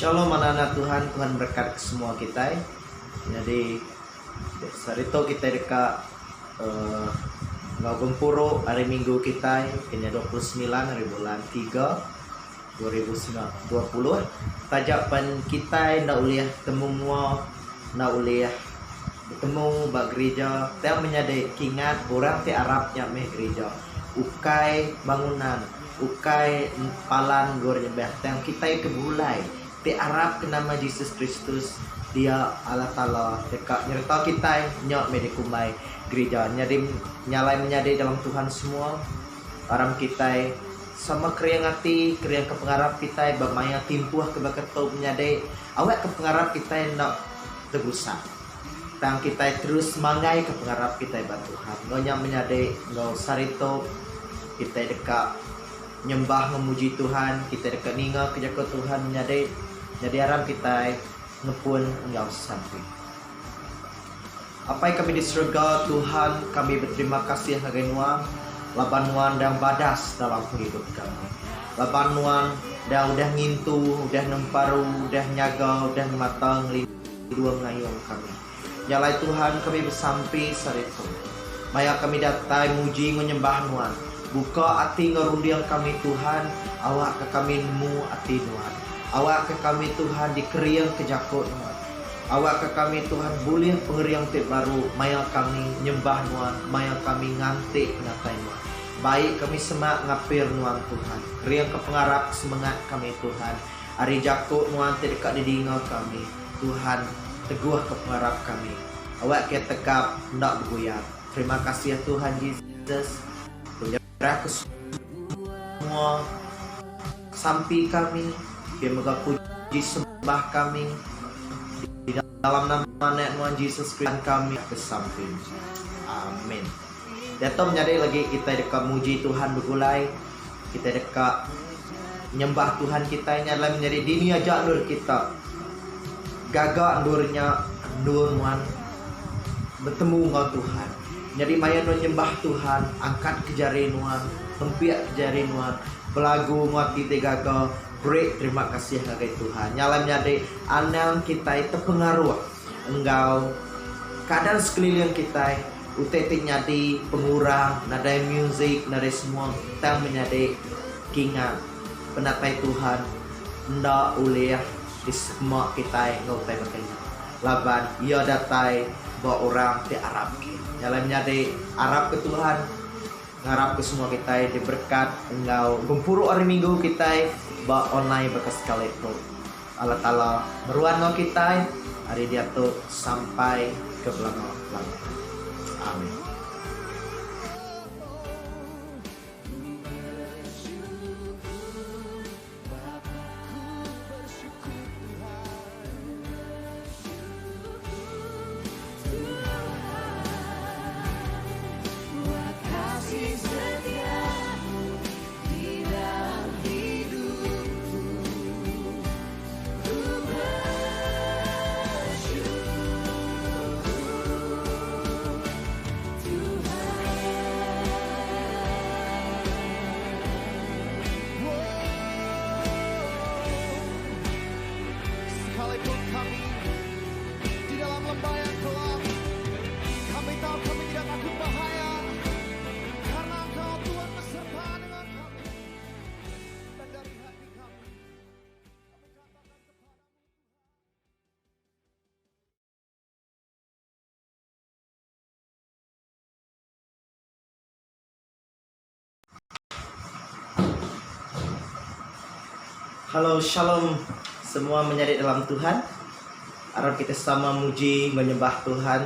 Shalom anak-anak Tuhan, Tuhan berkat ke semua kita. Jadi sarito kita dekat Ngagempuro hari Minggu kita kena 29 hari bulan 3 2020. Tajapan kita nak uliah temu mua, nak uliah bertemu bag gereja. Kita menyadari kingat orang ti Arabnya meh gereja. Ukai bangunan, ukai palan gornya yang kita kebulai. Ti Arab ke nama Yesus Kristus, dia Allah Ta'ala dekat nyerta kita nyok medikumai gereja nyadi nyalai menyadari dalam Tuhan semua orang kita sama kriang hati kriang kepengarap kita bermaya timpuh kebakato menyadari awak kepengarap kita nak tegusan tang kita terus mangai kepengarap kita ba Tuhan ngonya menyadari ngau sarito kita dekat nyembah memuji Tuhan kita dekat ninga kejaka Tuhan menyadari jadi aram kita ngepun enggak sampai. Apa yang kami di surga Tuhan, kami berterima kasih hagai nuan, laban nuan dan badas dalam hidup kami. Laban nuan dah udah ngintu, udah nemparu, udah nyaga, udah matang dua ngayong kami. Nyalai Tuhan kami bersampai saritu. Maya kami datang muji menyembah nuan. Buka hati ngerundiang kami Tuhan, awak ke kami nemu hati nuan. Awak ke kami Tuhan dikeriang kejakut nuan. Awak ke kami Tuhan boleh pengeriang tip baru. Maya kami nyembah nuan. Maya kami ngantik penyatai nuan. Baik kami semak ngapir nuan Tuhan. Keriang kepengarap semangat kami Tuhan. Hari jakut nuan terdekat di dinga kami. Tuhan teguh kepengarap kami. Awak ke tekap nak bergoyang. Terima kasih ya Tuhan Yesus. Menyerah ke semua sampai kami. Biar mereka puji sembah kami di dalam nama Tuhan Yesus Kristus kami kesamping. Amin. Datang menyadari lagi kita dekat muji Tuhan bergulai. Kita dekat nyembah Tuhan kita ini adalah menjadi dini aja nur kita. Gagak endurnya endur muan bertemu dengan Tuhan. Jadi maya nun nyembah Tuhan, angkat kejari nuan, tempiak kejari nuan, belagu muat kita gagak. Break, terima kasih kepada Tuhan. Nyala menyadari anang kita terpengaruh. Engkau keadaan sekeliling kita UTT nyadi pengurang, nada music, nada semua kita menyadari kingat penatai Tuhan. Nda uliah di semua kita ngau tai makanya. Laban ia datai bawa orang di Arab. Nyala menyadari Arab ke Tuhan. Ngarap ke semua kita diberkat engkau gempuru hari Minggu kita ba online bekas sekali itu Allah Ta'ala meruan kita hari dia tuh sampai ke belakang. Amin. Halo, shalom semua menyadari dalam Tuhan. Harap kita sama muji menyembah Tuhan.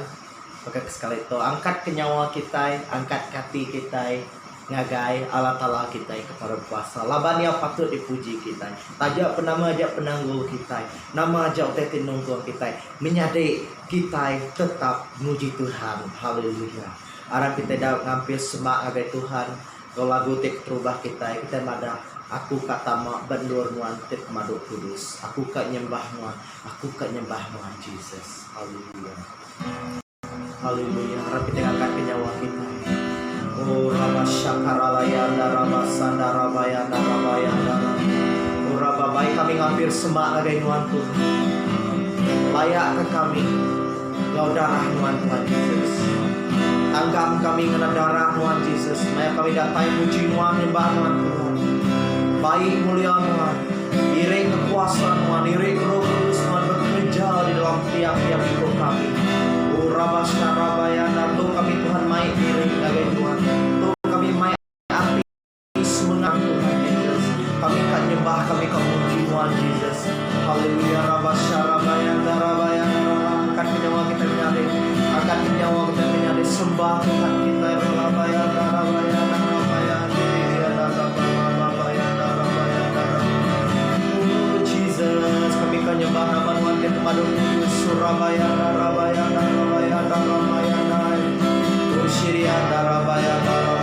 Maka sekali itu angkat kenyawa kita, angkat hati kita, ngagai Allah Ta'ala kita kepada puasa. Laban yang patut dipuji kita. Tajak penama aja penangguh kita. Nama aja utetin nunggu kita. Menyadari kita tetap muji Tuhan. Haleluya. Harap kita dapat ngambil semak ngagai Tuhan. Kalau lagu tek terubah kita mada. Aku kata mak bendur nuan tit maduk kudus. Aku kat nyembah nuan. Aku kat nyembah nuan Jesus. Haleluya. Haleluya. Harap kita angkat ke nyawa kita. Oh Rama Syakaralaya Rama Sandara Bayanda Rabayanda. Oh Rama Surabaya kami ngambil semak lagi Tuhan Tuhan. Layak ke kami Kau darah Tuhan Yesus. Tanggap kami kena darah Tuhan Yesus. Maya kami datai puji Tuhan nyembah Tuhan. Baik mulia Tuhan. Iring kekuasaan Tuhan, iring Roh Kudus Tuhan bekerja di dalam tiap-tiap hidup kami. Urabasarabayana, tuh kami Tuhan main iring lagi Tuhan. Tuh kami main arti semangat Tuhan Yesus. Kami akan nyembah, kami akan puji Tuhan Yesus. Haleluya. Rabasarabayana, rabayana, angkat nyawa kita menyalip, angkat nyawa kita menyalip, sembah Tuhan kita. Rabayana, rabayana, rabayana, Jesus, kami akan nyembah nama Tuhan kita padu Surabaya, Rabaya, Rabaya, Rabaya, Ushiriya, Rabaya, Rabaya,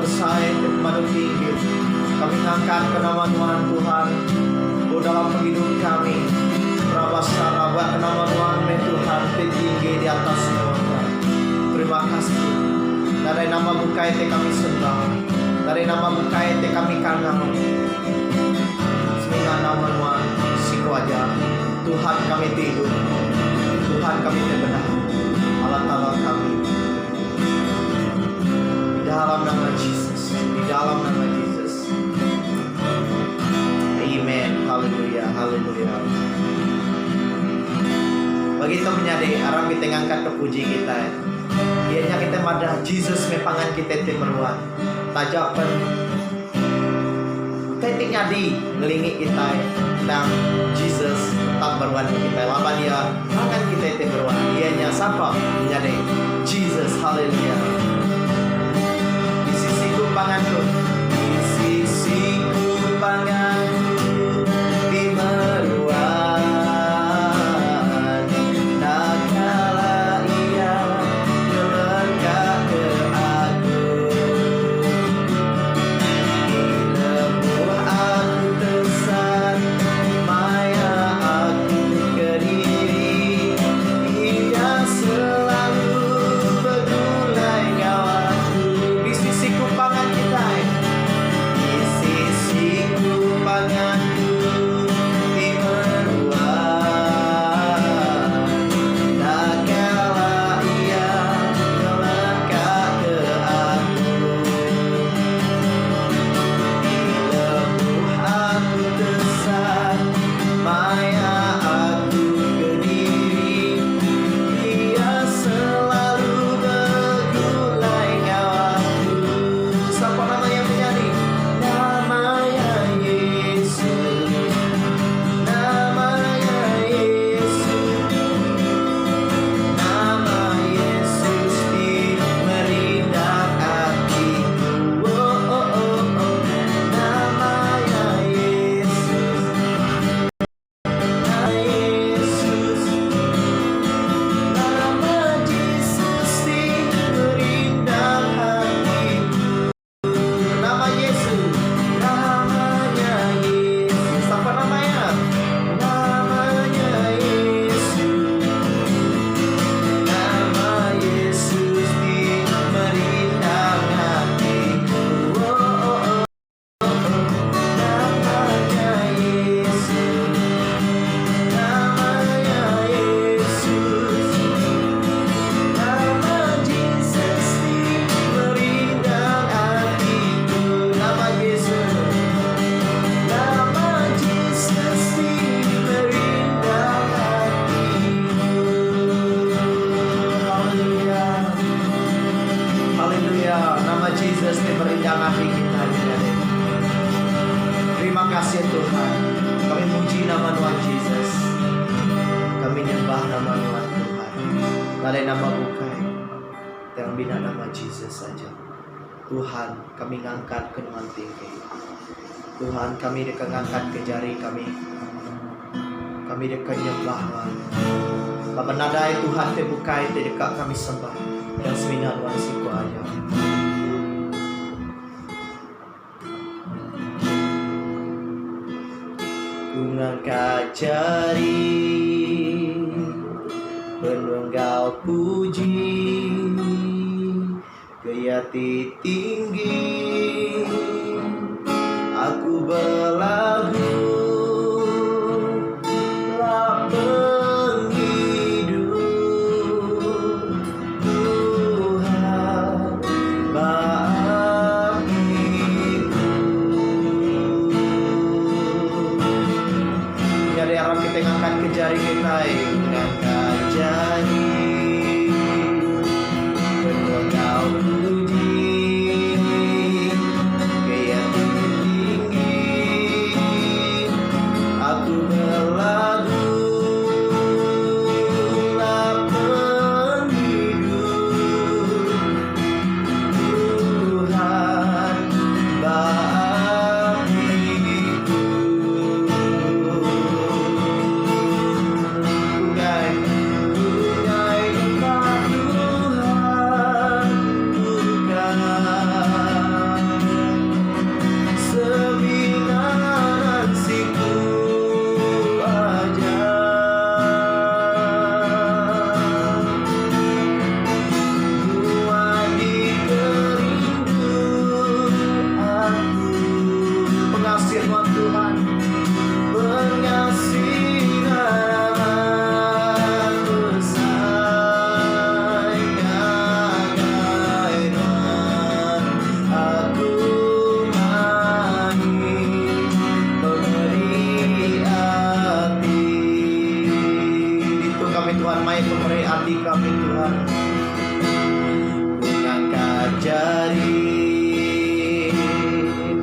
bersaing manu tinggi. Kami ngangkat ke nama Tuhan Tuhan. Oh dalam hidup kami. Prabasara buat nama Tuhan Tuhan tinggi di atas semua. Terima kasih. Dari nama bukai te kami sembah. Dari nama bukai te kami kangen. Dengan nama Tuhan siku aja. Tuhan kami tidur. Tuhan kami terbenar. Allah Ta'ala kami. Di dalam nama Yesus. Di dalam nama Yesus. Amen. Haleluya. Haleluya. Begitu menyadari arang kita ngangkat ke puji kita. Dianya kita madah Jesus mepangan kita temeruan. Tajapan kita nyadi ngelingi kita tentang Jesus tetap berwan kita. Lama dia pangan kita temeruan. Dianya siapa menyadari Jesus. Haleluya. Di sisiku panganku. Di sisiku panganku temeruan. Tuhan, kami ngangkat ke Tuhan tinggi. Tuhan, kami dekat ngangkat ke jari kami. Kami dekat nyembah Tuhan. Bapa nadai Tuhan terbukai dekat kami sembah. Dan semina Tuhan siku aja. Ku ngangkat jari penuh engkau puji. Gayati tinggi aku berlagu lah penghidup Tuhan bagiku. Jadi harap kita ngangkat ke jari kita, ngangkat jari penuh engkau puji. Gayati tinggi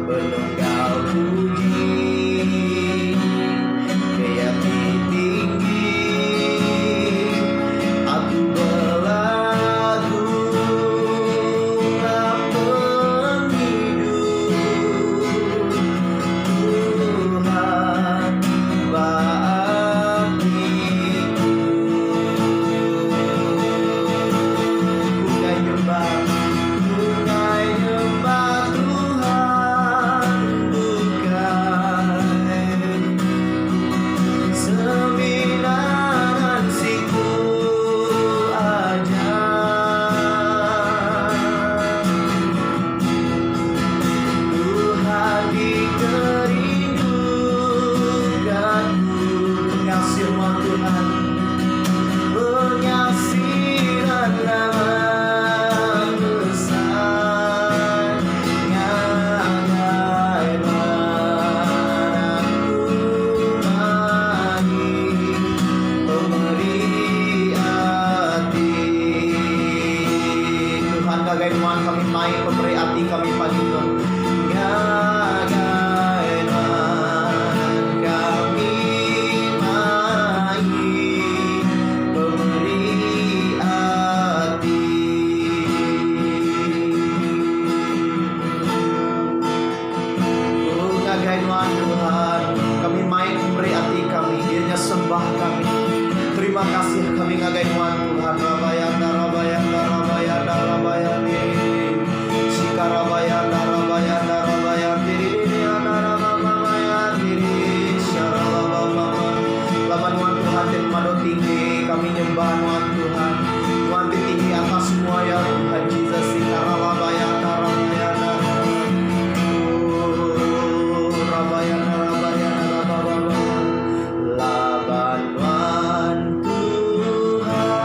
penunggal puji, Hayati tinggi, aku berlagu penghidup Tuhan bagiku. Bukai nyembah Tuhan, bukai seminan siku aja. Tuhan dikerindukanku, mengasihi semua Tuhan, mengasihi dan ramah besar, ngagai aku lagi pemberi hati. Tuhan ngagai kami main pemberi hati kami pagi ini. Ngagai kami main pemberi hati. Oh, ngagai Tuhan, kami main pemberi hati kami, Dia sembah kami. Terima kasih kami ngagai Tuhan. Rabayanda rabayanda rabayanda rabayandi, Sikarabayanda rabayanda rabayandi, Laman Tuhan dan tinggi, kami nyembah Tuhan. Tuhan tinggi atas semua ya Tuhan Jesus. Sikarabayanda rabayanda, rabayanda rabayanda rabayanda, laban Tuhan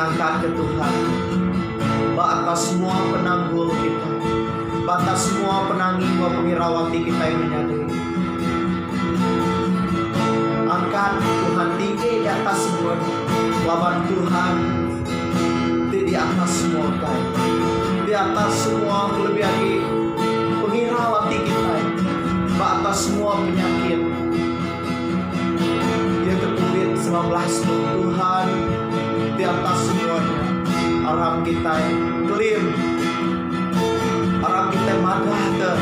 ngangkat ke Tuhan. Atas semua penanggul kita, atas semua penanggung pengirawati kita yang menyadari. Angkat Tuhan tinggi di atas semua. Lawan Tuhan di atas semua kain, di atas semua lebih lagi pengirawati kita, atas semua penyakit. Dia ke COVID-19 Tuhan di atas semuanya. Arah kita clear, arah kita madah ke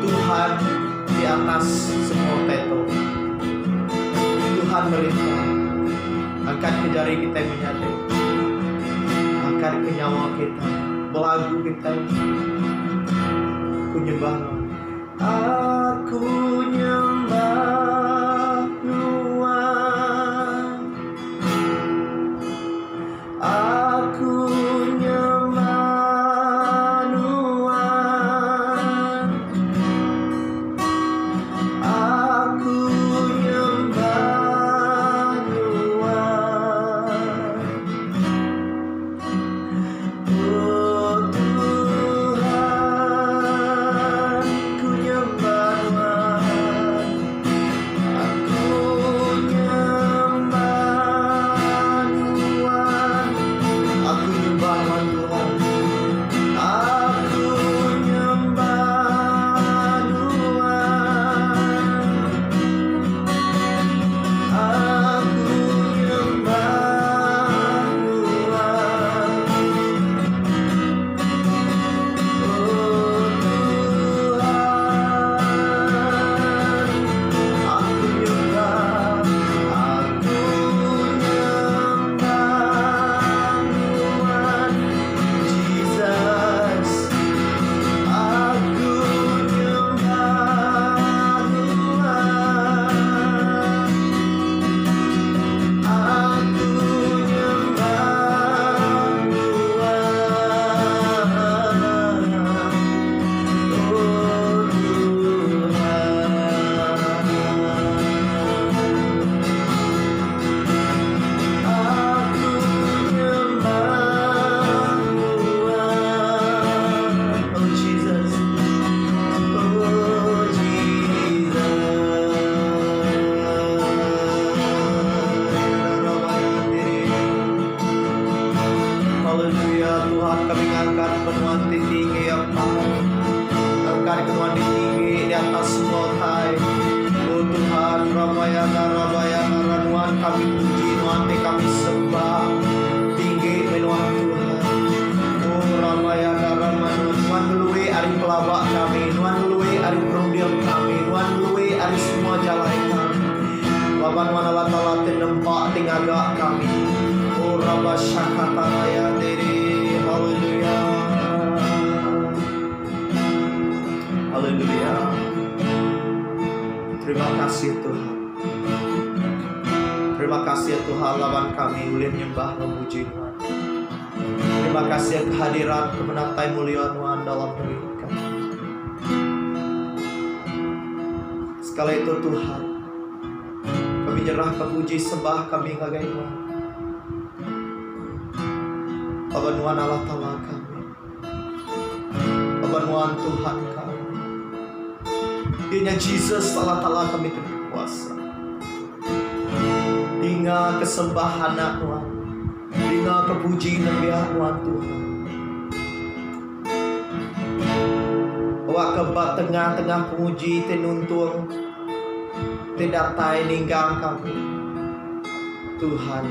Tuhan di atas semua teto. Tuhan merintah, angkat ke jari kita yang menyadari, angkat ke nyawa kita, belagu kita, ku nyembah, aku nyembah Tuhan, aku nyembah Tuhan, aku nyembah Tuhan, oh Tuhan, ku nyembah Tuhan, aku nyembah Tuhan, aku nyembah Tuhan, aku nyembah Tuhan, aku nyembah Tuhan, oh Tuhan, aku nyembah, aku nyembah Tuhan, Jesus, aku nyembah Tuhan, aku nyembah Haleluya. Tuhan, kami ngangkat penuhan tinggi ya Tuhan, angkat penuhan tinggi di atas semua tai. Oh Tuhan, Ramayana Ranuan kami puji, Tuhan kami sembah tinggi menuhan Tuhan. Oh Ramayana Ramanuan, Tuhan meluai hari pelabak kami, Tuhan meluai hari perundian kami, Tuhan meluai hari semua jalan kami. Laban mana lata nempak tinggalak kami. Oh Rabba Shakataraya Diri. Haleluya. Haleluya. Terima kasih Tuhan. Terima kasih Tuhan, lawan kami ulin nyembah memuji Tuhan. Terima kasih kehadiran kemenatai mulia Tuhan dalam hidup kami. Sekali itu Tuhan, kami nyerahkan puji sembah kami ngagai Tuhan. Tuhan Allah Ta'ala kami, Tuhan Tuhan kami. Hanya Jesus Allah Ta'ala kami berkuasa. Hingga kesembahan Tuhan, hingga kepuji nabiah Tuhan Tuhan. Awak kebat tengah-tengah penguji tenuntung, tidak tay ninggang kami. Tuhan,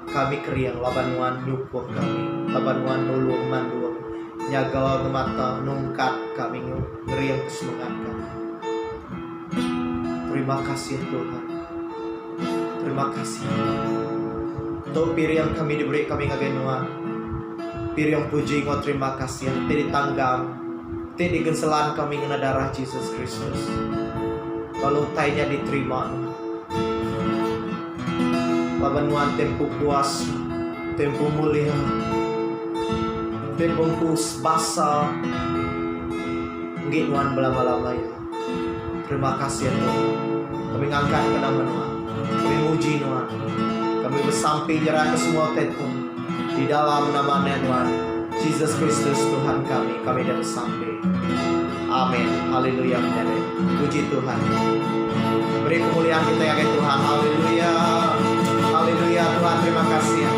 kami keriang labanuan nyupuk kami, labanuan nulung manduang, nyaga ngemata nungkat kami ngeriang kesemangat kami. Terima kasih Tuhan, terima kasih. Untuk piriang kami diberi kami ngagenuan, piriang puji ngo terima kasih. Tidak tanggam, tidak digenselan kami ngena darah Yesus Kristus. Lalu tainya diterima. Labanuan tempo kuasa, tempo mulia, tempo kus basa, nginuan belama-lama ya. Terima kasih Tuhan. Kami ngangkat ke nama Tuhan, kami muji Tuhan, Kami bersampai nyerah ke semua Tuhan. Di dalam nama Tuhan Jesus Kristus Tuhan kami dah bersampai. Amin. Haleluya. Puji Tuhan. Beri kemuliaan kita ya Tuhan. Haleluya. Haleluya Tuhan, terima kasih ya.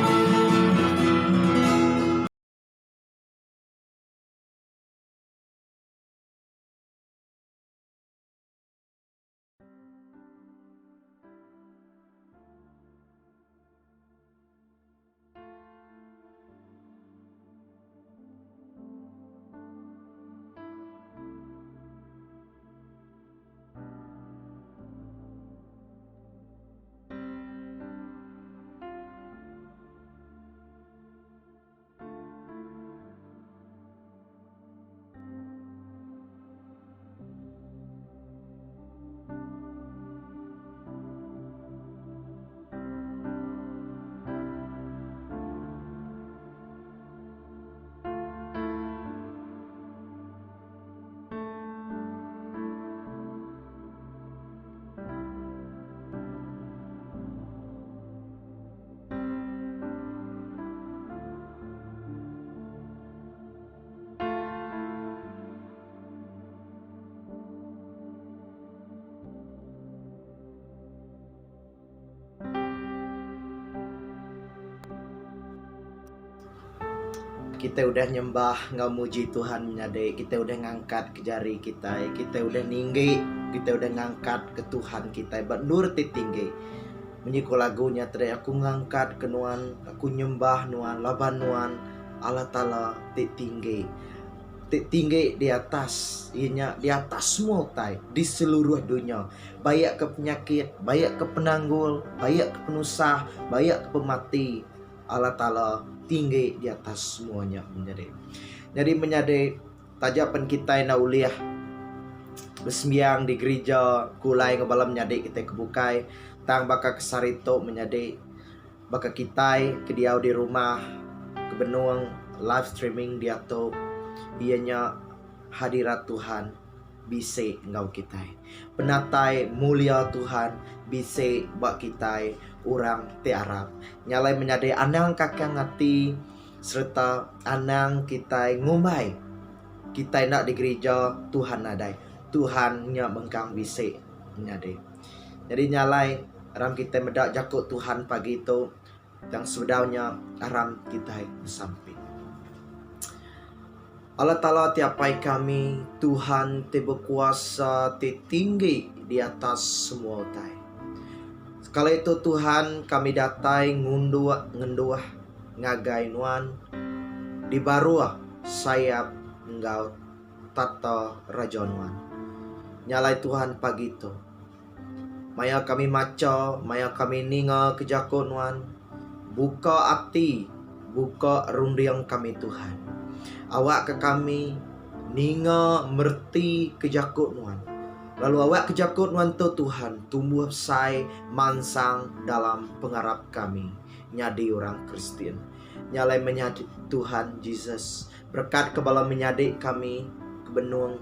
Kita udah nyembah, nggak muji Tuhan nyade. Kita udah ngangkat ke jari kita, kita udah ninggi, kita udah ngangkat ke Tuhan kita. Nur tinggi. Menyiko lagunya tadi aku ngangkat ke nuan, aku nyembah nuan, laban nuan, Allah Ta'ala tinggi. Tinggi di atas, ianya di atas semua tai, di seluruh dunia. Baik ke penyakit, baik ke penanggul, baik ke penusah, baik ke pemati. Allah Ta'ala tinggi di atas semuanya menjadi. Jadi menjadi tajapan kita yang uliah bersembiang di gereja kulai ngebalam menjadi kita kebukai tang baka kesarito menjadi baka kita kediau di rumah kebenuang live streaming di atau ianya hadirat Tuhan bisa engkau kita penatai mulia Tuhan bisa bak kita orang tiarap nyalai menjadi anang kakang ngati serta anang kita ngumai kita nak di gereja Tuhan nadai Tuhannya mengkang bisa menjadi. Jadi nyalai aram kita medak jakut Tuhan pagi itu yang sebedaunya aram kita sampai. Allah Ta'ala tiapai kami Tuhan te berkuasa te tinggi di atas semua tai. Sekala itu Tuhan kami datai ngunduah ngagai nuan di barua sayap engkau tata rajonuan. Nyalai Tuhan pagi itu. Maya kami maca, maya kami ninga kejakut nuan. Buka hati, buka rundiang kami Tuhan. Awak ke kami ninga merti kejakut nuan. Lalu awak kejakut nuan tu Tuhan tumbuh besar mansang dalam pengarap kami nyadi orang Kristen. Nyalai menyadi Tuhan Yesus berkat kebala menyadi kami kebenung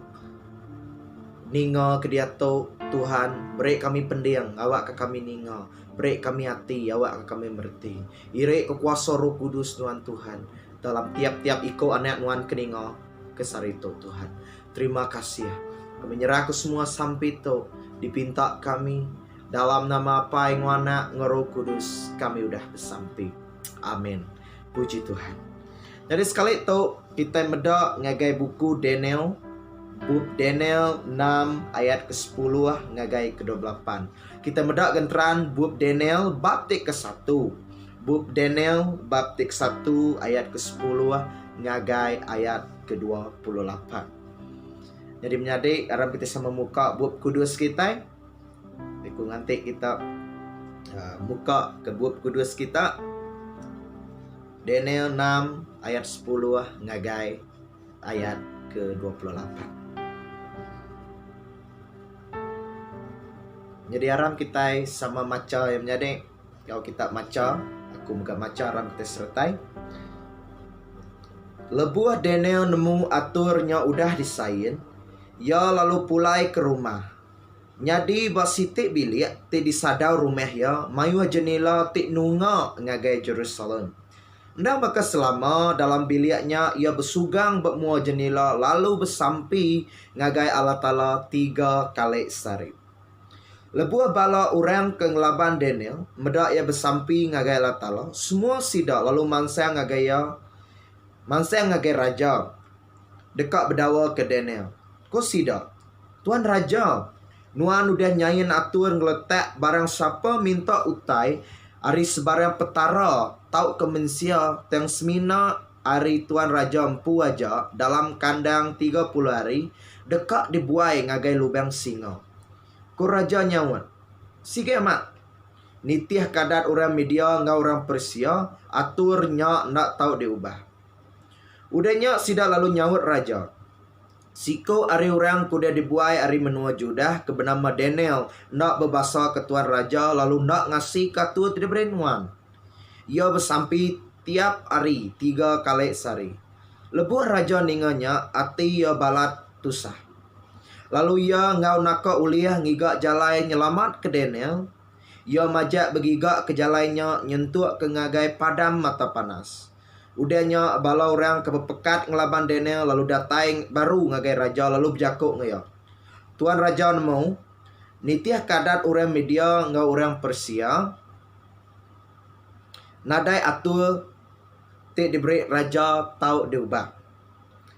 ninga ke dia tu Tuhan beri kami pendiang awak ke kami ninga beri kami hati awak ke kami merti ire kekuasa Roh Kudus nuan Tuhan dalam tiap-tiap iko anak nuan keninga kesarito Tuhan. Terima kasih ya. Kami nyerah ke semua sampai itu dipinta kami dalam nama apa yang wana Roh Kudus kami udah bersampai. Amin. Puji Tuhan. Jadi sekali itu kita meda ngagai buku Daniel bab Daniel 6 ayat ke-10 ngagai ke-28. Kita meda gentran bab Daniel bab ke-1. Bab Daniel bab ke-1 ayat ke-10 ngagai ayat ke-28. Jadi menjadi aram kita sama muka bab kudus kita. Iku nanti kita muka ke bab kudus kita. Daniel 6 ayat 10 ngagai ayat ke-28. Jadi aram kita sama maca yang menjadi kalau kita maca, aku muka maca aram kita sertai. Lebuah Daniel nemu aturnya udah disain. Ya lalu pulai ke rumah. Nyadi basitik bilik ti disadau rumah ya, mayu jenela ti nunga ngagai Jerusalem. Ndang maka selama dalam biliknya ia bersugang bermua jenela lalu bersampi ngagai Allah Ta'ala 3 kali sehari. Lebuah bala orang ke ngelaban Daniel, medak ia bersampi ngagai Allah Ta'ala, semua sidak lalu mangsa ngagai raja. Dekat berdawa ke Daniel. Kau sidak? Tuan Raja, nuan udah nyayin atur ngeletak barang siapa minta utai hari sebarang petara tau kemensia teng semina hari Tuan Raja empu aja dalam kandang 30 hari dekat dibuai ngagai lubang singa. Ku Raja nyawan. Sige mak. Nitiah kadat orang media ngau orang Persia aturnya nak tau diubah. Udahnya sidak lalu nyawut Raja. Siko ari orang kuda dibuai ari menua Judah ke bernama Daniel nak berbahasa ke Tuan Raja lalu nak ngasih katu tidak berenuan. Ia bersampi tiap hari 3 kali sehari. Lebuh Raja ninganya ati ia balat tusah. Lalu ia ngau naka uliah ngigak jalai nyelamat ke Daniel. Ia majak begigak ke jalainya nyentuh ke ngagai padam mata panas. Udahnya bala orang kepepekat ngelaban Daniel lalu datai baru ngagai raja lalu berjakuk ngaya. Tuan Raja nemu nitiah kadat orang media ngau orang Persia. Nadai atul ti diberi raja tau diubah.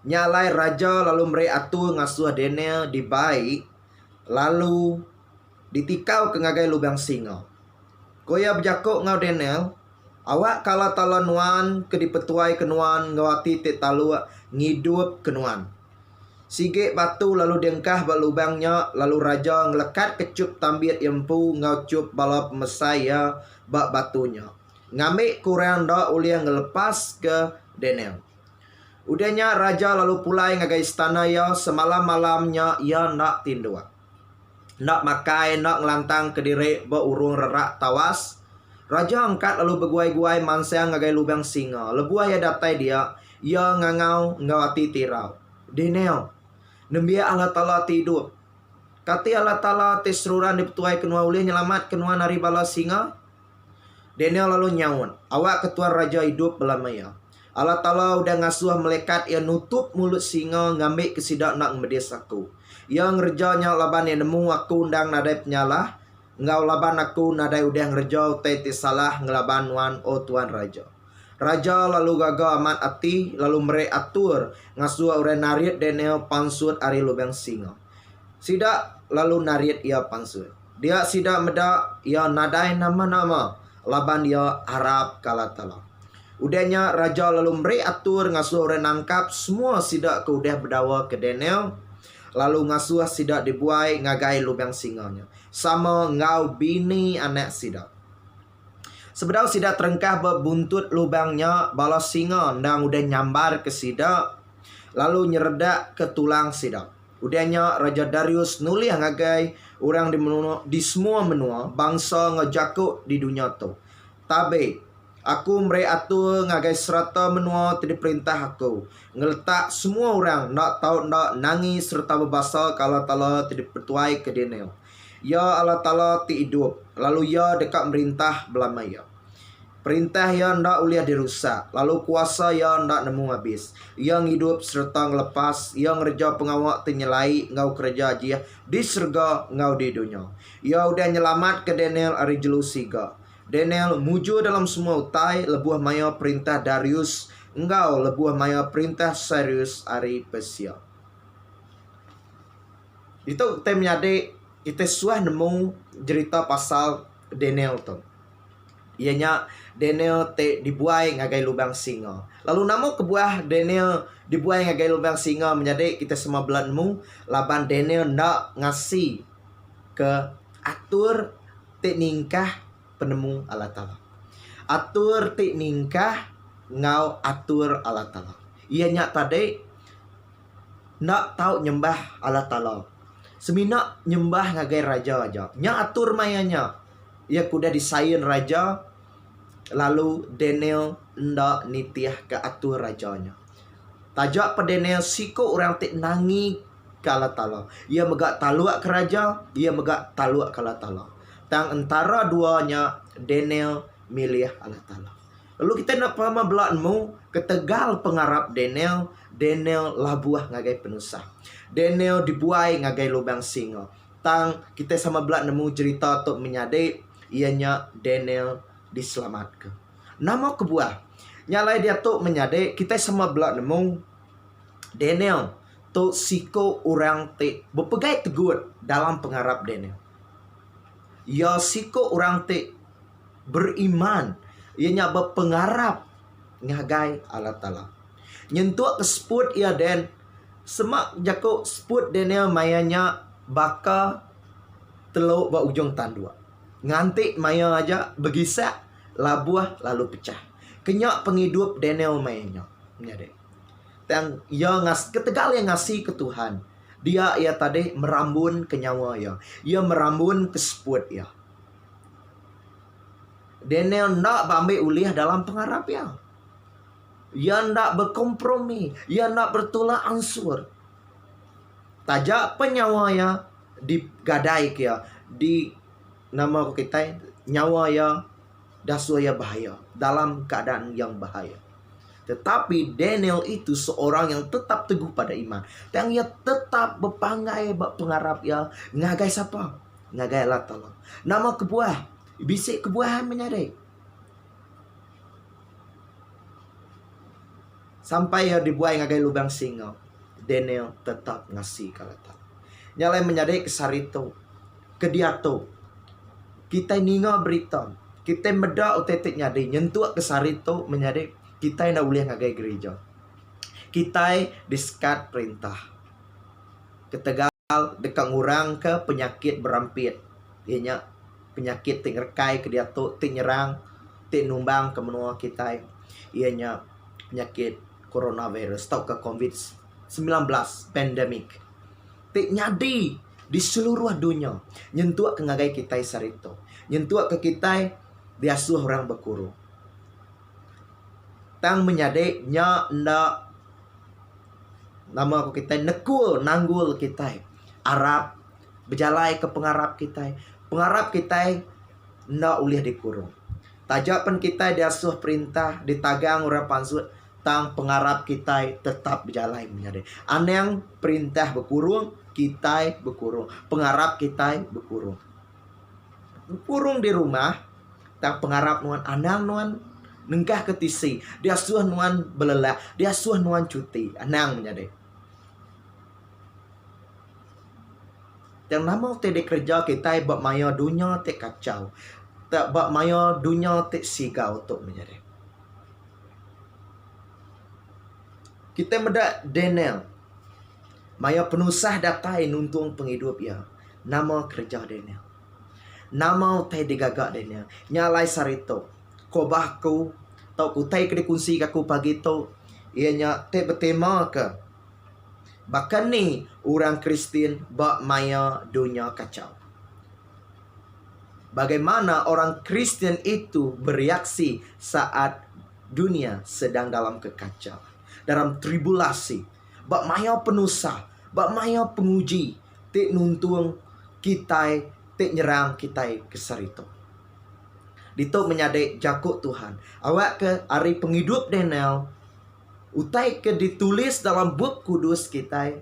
Nyalai raja lalu meri atul ngasuh Daniel dibai lalu ditikau ke ngagai lubang singa. Koya berjakuk ngau Daniel. Awak kala tala nuan ke dipetuai kenuan ngawati te talu ngidup kenuan. Sige batu lalu dengkah balubangnya lalu raja ngelekat kecup tambit empu ngaucup bala pemesaya bak batunya. Ngambil kurang dak uliah ngelepas ke Daniel. Udahnya raja lalu pulai ngagai istana ya semalam-malamnya ia nak tindua. Nak makai nak ngelantang ke diri ba urung rerak tawas. Raja angkat lalu berguai-guai mansa ngagai lubang singa. Lebuah ya datai dia. Ia ngangau ngawati tirau. Daniel, nembia Allah Ta'ala tidur. Kati Allah Ta'ala tisruran dipetuai kenua ulih nyelamat kenua nari bala singa. Daniel lalu nyawun. Awak ketua raja hidup belamaya. Allah Ta'ala udah ngasuh melekat ia nutup mulut singa ngambil kesidak nak ngemedis aku. Ia ngerjanya laban yang nemu aku undang nadai penyalah. Ngau laban aku nadai udah ngerjau teti salah ngelaban wan o Tuan Raja. Raja lalu gagal amat ati lalu mere atur ngasuh orang narit Daniel pansut ari lubang singa. Sidak lalu narit ia pansut. Dia sidak medak ia nadai nama-nama laban ia harap kala tala. Udahnya raja lalu mere atur ngasuh orang nangkap semua sidak ke udah berdawa ke Daniel. Lalu ngasuh sidak dibuai ngagai lubang singanya. Sama ngau bini anak sidak. Sebedau sidak terengkah berbuntut lubangnya bala singa ndang udah nyambar ke sidak. Lalu nyeredak ke tulang sidak. Udahnya Raja Darius nulih ngagai orang di semua menua bangsa ngejakuk di dunia tu. Tabe aku meri atur ngagai serta menua tidak perintah aku. Ngeletak semua orang nak tahu nak nangis serta berbahasa kalau Ta'ala tidak pertuai ke Daniel. Ya Allah Ta'ala ti hidup. Lalu ya dekat merintah belamaya. Perintah ya ndak uliah dirusak. Lalu kuasa ya ndak nemu habis. Yang hidup serta ngelepas. Yang ngerja pengawak tenyelai ngau kerja aja di surga ngau di dunia. Ya udah nyelamat ke Daniel ari jelusiga. Daniel muju dalam semua utai lebuah maya perintah Darius. Engkau lebuah maya perintah Cyrus ari Persia. Itu temnya de kita suah nemu cerita pasal Daniel tu. Ianya Daniel te dibuai ngagai lubang singa. Lalu nama kebuah Daniel dibuai ngagai lubang singa menjadi kita semua belan nemu laban Daniel ndak ngasih ke atur te ningkah penemu Allah Ta'ala. Atur ti ningkah ngau atur Allah Ta'ala. Ia nyak tadi nak tahu nyembah Allah Ta'ala. Semina nyembah ngagai raja aja. Nyak atur mayanya. Ia kuda disayin raja. Lalu Daniel ndak nitiah ke atur rajanya. Tajak pada Daniel siko orang ti nangi ke Allah Ta'ala. Ia megak taluak ke raja, ia megak taluak ke Allah Ta'ala. Tang antara duanya Daniel milih Allah Ta'ala. Lalu kita nak paham belakmu ketegal pengarap Daniel. Daniel labuah ngagai penusah. Daniel dibuai ngagai lubang singa. Tang kita sama belak nemu cerita untuk menyadai ianya Daniel diselamatkan. Nama kebuah nyalai dia tu menyadai kita sama belak nemu Daniel tu siko orang te berpegai tegut dalam pengarap Daniel. Ya siko orang te beriman, ianya berpengarap ngagai Allah Ta'ala. Nyentuak ke sput ia dan semak jako sput Daniel mayanya baka teluk ba ujung tandua. Ngantik maya aja begisak labuah lalu pecah. Kenyak penghidup Daniel mayanya. Menyadek. Yang ia ketegal yang ngasih ke Tuhan. Dia ia tadi merambun ke nyawa ia. Ia merambun ke sput ia. Daniel nak ambil uliah dalam pengarap ia. Ia nak berkompromi. Ia nak bertolak ansur. Tajak penyawa ia digadai kia. Di nama kita nyawa ia dasuh ia bahaya. Dalam keadaan yang bahaya. Tetapi Daniel itu seorang yang tetap teguh pada iman. Dan ia tetap berpangai pengarap ia. Ngagai siapa? Ngagai Allah Ta'ala. Nama kebuah. Bisik kebuahan menyadai. Sampai ia dibuai ngagai lubang singa. Daniel tetap ngasih ke Allah Ta'ala. Nyalai menyadai kesarito. Kediato. Kita ninga berita. Kita meda utetik nyadai. Nyentuak kesarito menyadai. Kita nak boleh ngagai gereja. Kita diskat perintah. Ketegal dekat orang ke penyakit berampit. Ianya penyakit ting rekai ke dia tu, ting nyerang, ting numbang ke menua kita. Ianya penyakit coronavirus atau ke COVID-19 pandemic. Ting nyadi di seluruh dunia. Nyentuak ke ngagai kita sarito. Nyentuak ke kita diasuh orang berkurung. Tang menyadek nya ndak nama aku kita nekul nanggul kita Arab berjalai ke pengarap kita. Pengarap kita ndak ulih dikurung. Tajapan kita diasuh perintah ditagang orang pansut tang pengarap kita tetap berjalai menyadek. Aneng perintah berkurung, kita berkurung. Pengarap kita berkurung. Berkurung di rumah tang pengarap nuan anang nuan nengkah ketisi. Dia suah nuan belelah. Dia suah nuan cuti. Anang menyadek. Yang nama tadi kerja kita bak maya dunia tak kacau. Tak bak maya dunia tak sigau untuk menyadek. Kita medak Daniel. Maya penusah datai nuntung penghidup ya. Nama kerja Daniel. Nama tadi gagak Daniel. Nyalai sarito. Kobahku tau kutai ke dikunci aku pagi tu ianya te bertema ke bahkan ni orang Kristian bak maya dunia kacau. Bagaimana orang Kristian itu bereaksi saat dunia sedang dalam kekacau, dalam tribulasi, bak maya penusah, bak maya penguji, te nuntung kita, te nyerang kita kesarito. Ditok menyadek jakuk Tuhan. Awak ke hari penghidup Daniel. Utai ke ditulis dalam buku kudus kita.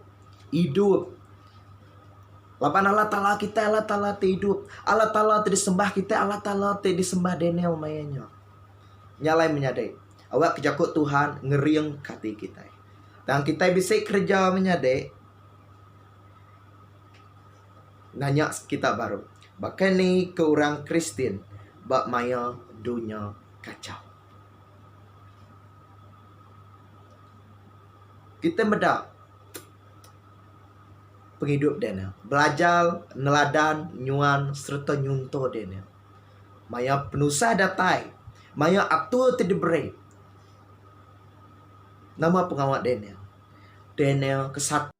Hidup. Lapan Allah Ta'ala kita, Allah Ta'ala te hidup. Allah Ta'ala te disembah kita, Allah Ta'ala te disembah Daniel mayanya. Nyalai menyadek. Awak ke jakuk Tuhan ngeriang hati kita. Dan kita bisa kerja menyadek. Nanya kita baru. Bahkan ni ke orang Kristian. Bak maya dunia kacau. Kita medak penghidup Daniel. Belajar, neladan, nyuan, serta nyunto Daniel. Maya penusah datai. Maya atur terdiberi. Nama pengawat Daniel. Daniel kesatu.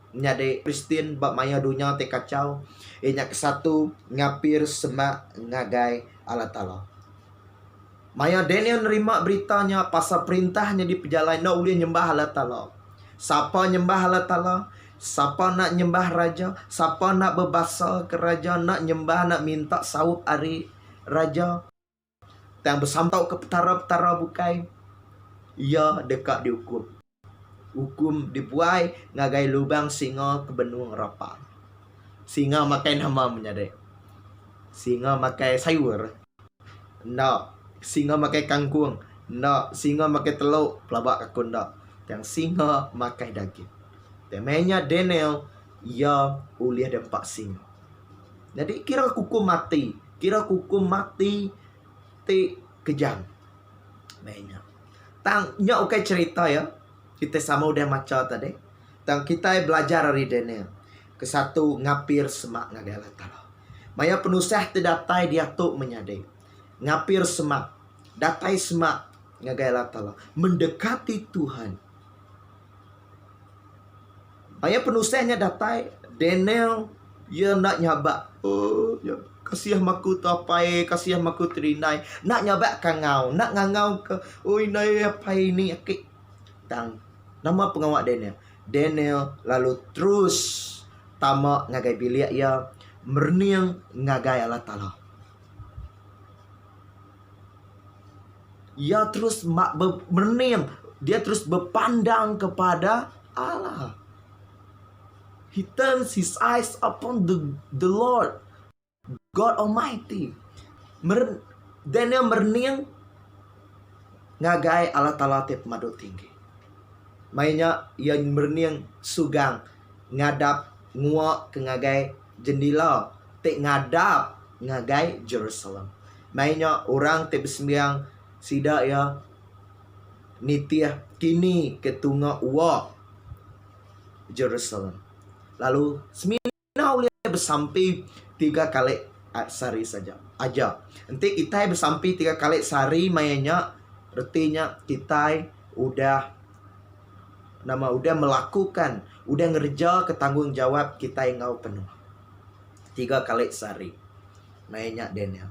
Nyade Kristen bak maya dunia te kacau. Inya kesatu ngapir sembah ngagai Allah Ta'ala. Maya Daniel nerima beritanya pasal perintahnya di pejalan nak ulih nyembah Allah Ta'ala. Siapa nyembah Allah Ta'ala, siapa nak nyembah raja, siapa nak berbahasa ke raja, nak nyembah, nak minta sawup hari raja, yang bersantau ke petara-petara bukai, ia dekat dihukum. Hukum dibuai ngagai lubang singa ke benung rapal. Singa makan nama menyadai. Singa makan sayur. Nak. Singa makan kangkung. Nak. Singa makan telur. Pelabak kakun nak. Yang singa makan daging. Temanya Daniel, ia uliah dempak singa. Jadi kira hukum mati. Kira hukum mati ti kejam. Mainnya. Tangnya oke cerita ya. Kita sama udah macam tadi. Tang kita belajar dari Daniel. Kesatu ngapir semak ngagai Allah Ta'ala. Maya penusah terdatai dia tu menyadai. Ngapir semak. Datai semak ngagai Allah Ta'ala. Mendekati Tuhan. Maya penusahnya datai. Daniel, ia nak nyabak. Oh, ya. Kasih maku tapai, kasih maku terinai. Nak nyabak kangau. Nak ngangau ke. Oh, ini apa ini? Akik. Tang. Nama pengawak Daniel. Daniel lalu terus tamak ngagai bilik ia. Merniang ngagai Allah Ta'ala. Ia terus merniang. Dia terus berpandang kepada Allah. He turns his eyes upon the Lord. God Almighty. Daniel merniang ngagai Allah Ta'ala te pemaduk tinggi. Mainnya yang berniang sugang ngadap nguak ke ngagai jendela te ngadap ngagai Jerusalem. Mainnya orang te bersembiang sida ya nitiah kini ke tunga uak Jerusalem. Lalu semina uliah bersampai 3 kali sehari saja aja. Nanti kita bersampai 3 kali sehari mainnya artinya kita udah melakukan, udah ngerja ke tanggung jawab kita yang ngau penuh. 3 kali sehari. Mainnya Daniel.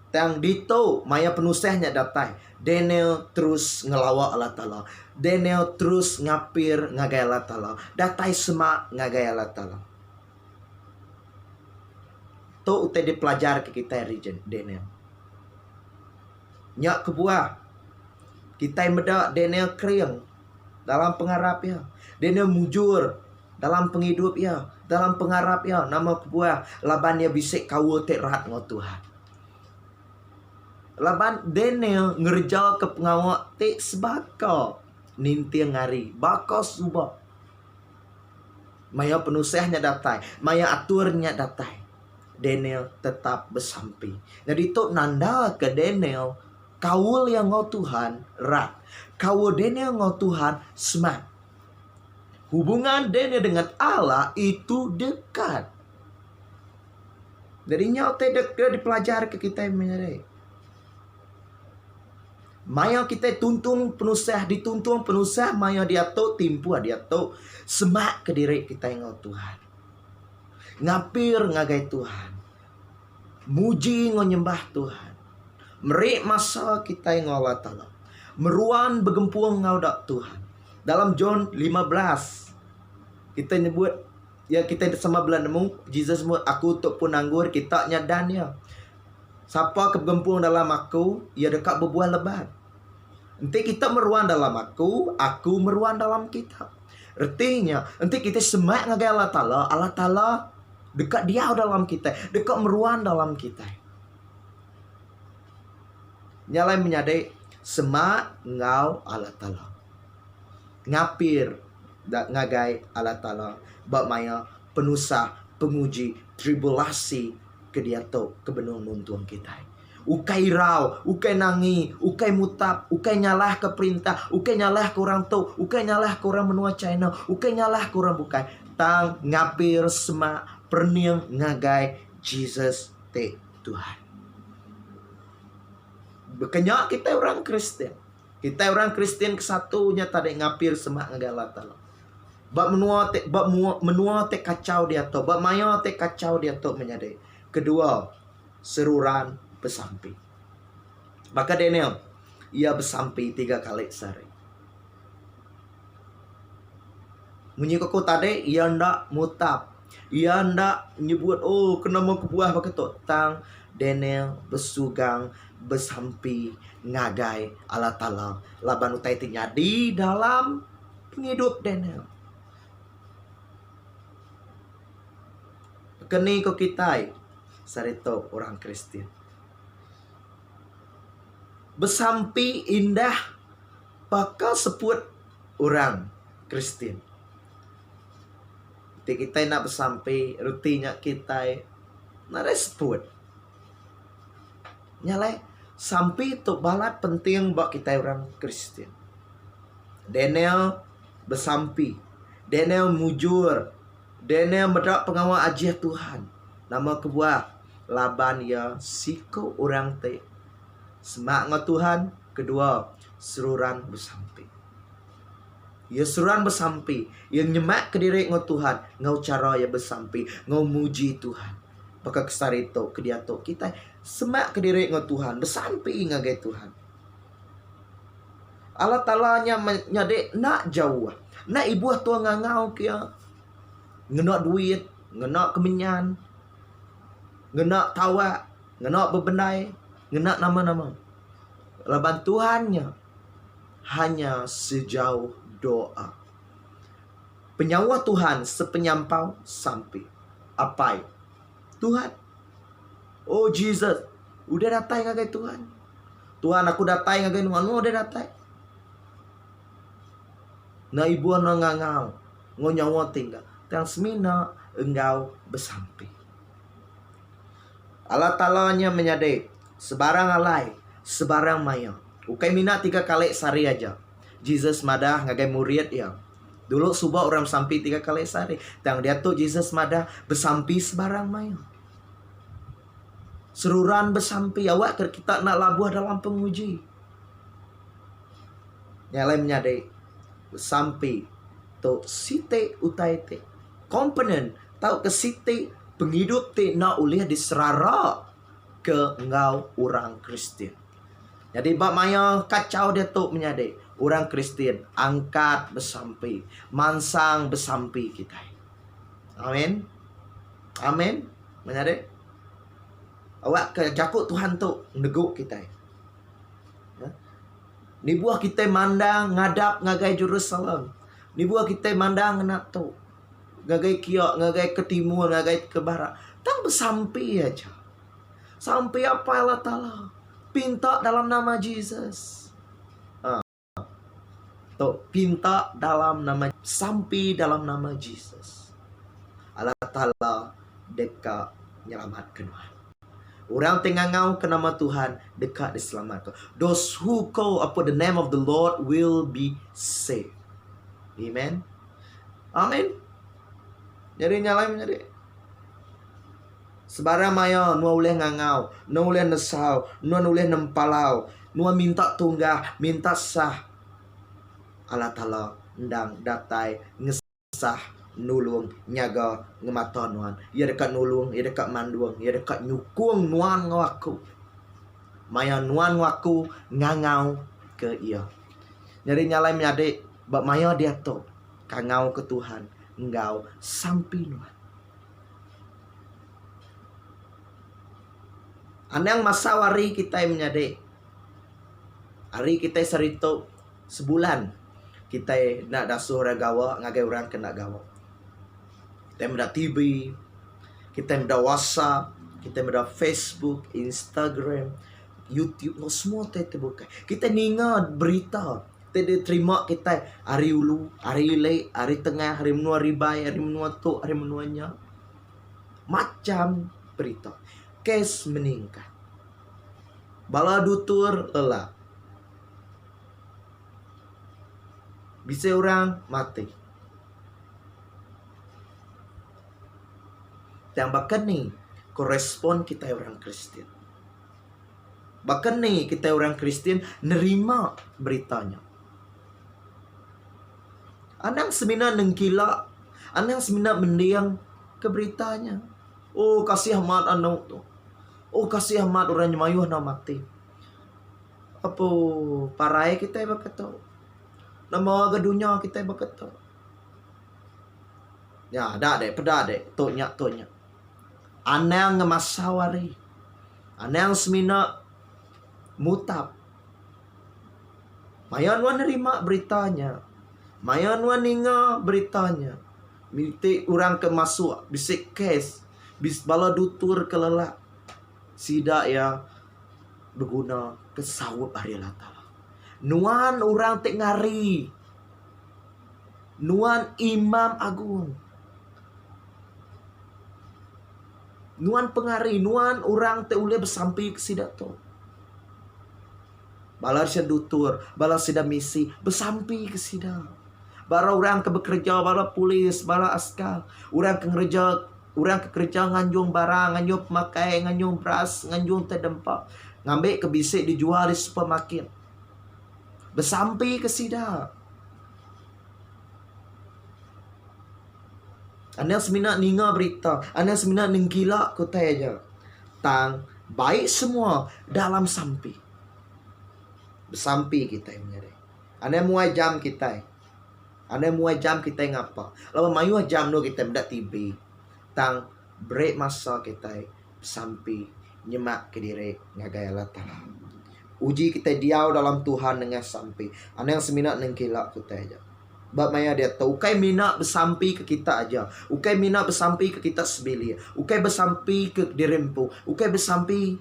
Tang dito maya penusahnya datai. Daniel terus ngelawak Allah Ta'ala. Daniel terus ngapir ngagai Allah Ta'ala. Datai semak ngagai Allah Ta'ala. Tu utai dipelajar ke kita region Daniel. Nyak kebuah. Kita yang beda Daniel kriang dalam pengharap ya. Daniel mujur dalam penghidup ya. Dalam pengharap ya. Nama kebuah. Laban dia bisik kau te rahat ngau Tuhan. Laban Daniel ngerja ke pengawak te sebaka. Ninti ngari. Baka subak. Maya penusahnya datai. Maya aturnya datai. Daniel tetap bersampi. Jadi itu nanda ke Daniel. Kawul yang ngau Tuhan rat. Kawul Daniel ngau Tuhan semak. Hubungan Daniel dengan Allah itu dekat. Dari nyau te dekat dipelajari ke kita yang menyadari. Maya kita dituntun penusah maya dia tu timpu dia tu semak ke diri kita yang ngau Tuhan. Ngapir ngagai Tuhan. Muji ngau nyembah Tuhan. Merik masa kita yang Allah Ta'ala. Meruan begempuang ngau dak Tuhan. Dalam John 15. Kita nyebut. Ya kita sama belah nemu. Jesus sebut aku untuk pun anggur. Kita nyadan ya. Siapa kegempuang dalam aku. Ia dekat berbuah lebat. Nanti kita meruan dalam aku meruan dalam kita. Artinya. Nanti kita semak ngagai Allah Ta'ala. Allah Ta'ala dekat dia dalam kita. Dekat meruan dalam kita. Nyalai menyadai semak ngau Allah Ta'ala. Ngapir ngagai Allah Ta'ala. Bak maya penusah, penguji, tribulasi ke dia tu ke benung nuntuang kita. Ukai rau, ukai nangi, ukai mutap, ukai nyalah ke perintah, ukai nyalah ke orang tu, ukai nyalah ke orang menua China, ukai nyalah ke orang bukai. Tang ngapir semak perniang ngagai Jesus te Tuhan. Bekenyak kita orang Kristen. Kita orang Kristen kesatunya tadi ngapir semak ngagai Allah Ta'ala. Bak menua te kacau dia tu. Bak maya te kacau dia tu menyadai. Kedua, seruran bersampi. Maka Daniel, ia bersampi 3 kali sehari. Munyi koko tadi, ia ndak mutap. Ia ndak nyebut, oh kena mau kebuah pakai tang. Daniel besugang, bersampi, ngagai Allah Ta'ala. Laban utai di dalam penghidup Daniel. Keni ko kitai, sarito orang Kristen. Bersampi indah, bakal sebut orang Kristen. Kita nak bersampai rutinya kita nak respon nyalai sampai tu balat penting buat kita orang Kristen. Daniel bersampai, Daniel mujur, Daniel mendapat pengawal ajiah Tuhan. Nama kebuah laban ya siko orang te semak dengan Tuhan. Kedua seruran bersampai. Ya seruan bersampai, yang nyemak ke diri ngau Tuhan, ngau cara ya bersampai, ngau muji Tuhan. Maka kesarito ke dia tu kita semak ke diri ngau Tuhan, bersampai ngagai Tuhan. Allah Ta'ala nya nyade nak jauh, nak ibu tua ngau kia, ngenak duit, ngenak kemenyan, ngenak tawa, ngenak bebenai, ngenak nama-nama. Laban Tuhannya hanya sejauh doa. Penyawa Tuhan sepenyampau sampai. Apa? Tuhan. Oh Jesus, udah datang ngagai Tuhan. Tuhan aku datang ngagai Tuhan, udah datang. Na ibu na ngangau, ngonyawa tinggal. Tang semina engkau bersampai. Allah Ta'ala-nya menyadai sebarang alai, sebarang maya. Ukai mina 3 kali sehari aja. Jesus madah ngagai murid ya. Dulu subah orang sampai 3 kali sehari. Tang dia tu Jesus madah bersampi sebarang maya. Seruran bersampi awak kita nak labuh dalam penguji. Nyalai menyadai bersampi tu site utai te. Komponen tahu ke site penghidup te nak ulih diserara ke ngau orang Kristen. Jadi bab maya kacau dia tu menyadai orang Kristen angkat bersampai, mansang bersampai kita. Amin. Amin. Menyadai. Awak ke jakut Tuhan tu neguk kita. Ya? Ni buah kita mandang ngadap ngagai Jerusalem. Ni buah kita mandang nak tu. Ngagai kiok, ngagai ke timur, ngagai ke barat. Tang bersampai aja. Sampai apa Allah Ta'ala pinta dalam nama Jesus. Tuh, pinta dalam nama, sampai dalam nama Jesus. Allah Ta'ala dekat menyelamatkan. Orang tengah ngau ke nama Tuhan dekat diselamatkan. Those who call upon the name of the Lord will be saved. Amen. Amin. Jadi nyalai menjadi sebarang maya nua uleh ngangau, nua uleh nesau, nua uleh nempalau, nua minta tunggah, minta sah. Allah Ta'ala ndang datai ngesah nulung nyaga ngematon nuan. Ia dekat nulung, ia dekat manduang, ia dekat nyukung nuan ngaku. Maya nuan ngaku ngangau ke ia. Jadi nyalai menyadik bab maya dia tu kangau ke Tuhan, engkau sampai nuan. Anang masa wari kita menyadik. Hari kita serito sebulan. Kita nak dasuh orang gawa, ngagai orang kena gawa. Kita ada TV, kita ada WhatsApp, kita ada Facebook, Instagram, YouTube, no semua kita buka. Kita ningat berita, kita diterima kita hari ulu, hari ilai, hari tengah, hari menua ribai, hari menua tu, hari menuanya. Macam berita. Kes meningkat. Bala dutur lelah. Bisa orang mati. Dan bahkan ni korespon kita orang Kristen. Bahkan ni kita orang Kristen nerima beritanya. Anang semina nengkila, anang semina mendiang ke beritanya. Oh kasih amat anak tu. Oh kasih amat orang Mayuh na mati. Apa parai kita berkata. Nama gadunya kita berkata. Ya, ada deh, peda deh, tonya. Anang ngemasawari. Anang semina mutap. Mayan wan nerima beritanya. Mayan wan ninga beritanya. Minti orang ke masuk bisik kes. Bis bala dutur kelelak. Sida ya berguna kesawut hari Allah Ta'ala. Nuan orang tek ngari. Nuan Imam Agung. Nuan pengari. Nuan orang tek ule bersampi ke sida tu. Bala sida dutur. Bala sida misi. Bersampi ke sida. Bala orang ke bekerja. Bala polis. Bala askar. Orang ke kerja nganjung barang. Nganjung pemakai. Nganjung beras. Nganjung terdempak. Ngambil ke bisik dijual di supermarket. Bersampi ke sida. Anda semina ninga berita. Anda semina ninggila kutai aja. Tang baik semua dalam sampi. Bersampi kita menjadi. Anda muai jam kita. Anda muai jam kita ngapa? Lalu mayu jam no kita mendak tibi. Tang break masa kita sampi nyemak ke diri ngagai Allah Ta'ala. Uji kita diau dalam Tuhan dengan sampi. Anda yang semina ninggila kutai aja. Bab maya dia tahu ukai mina bersampi ke kita aja. Ukai mina bersampi ke kita sebelia. Ukai bersampi ke dirempu. Ukai bersampi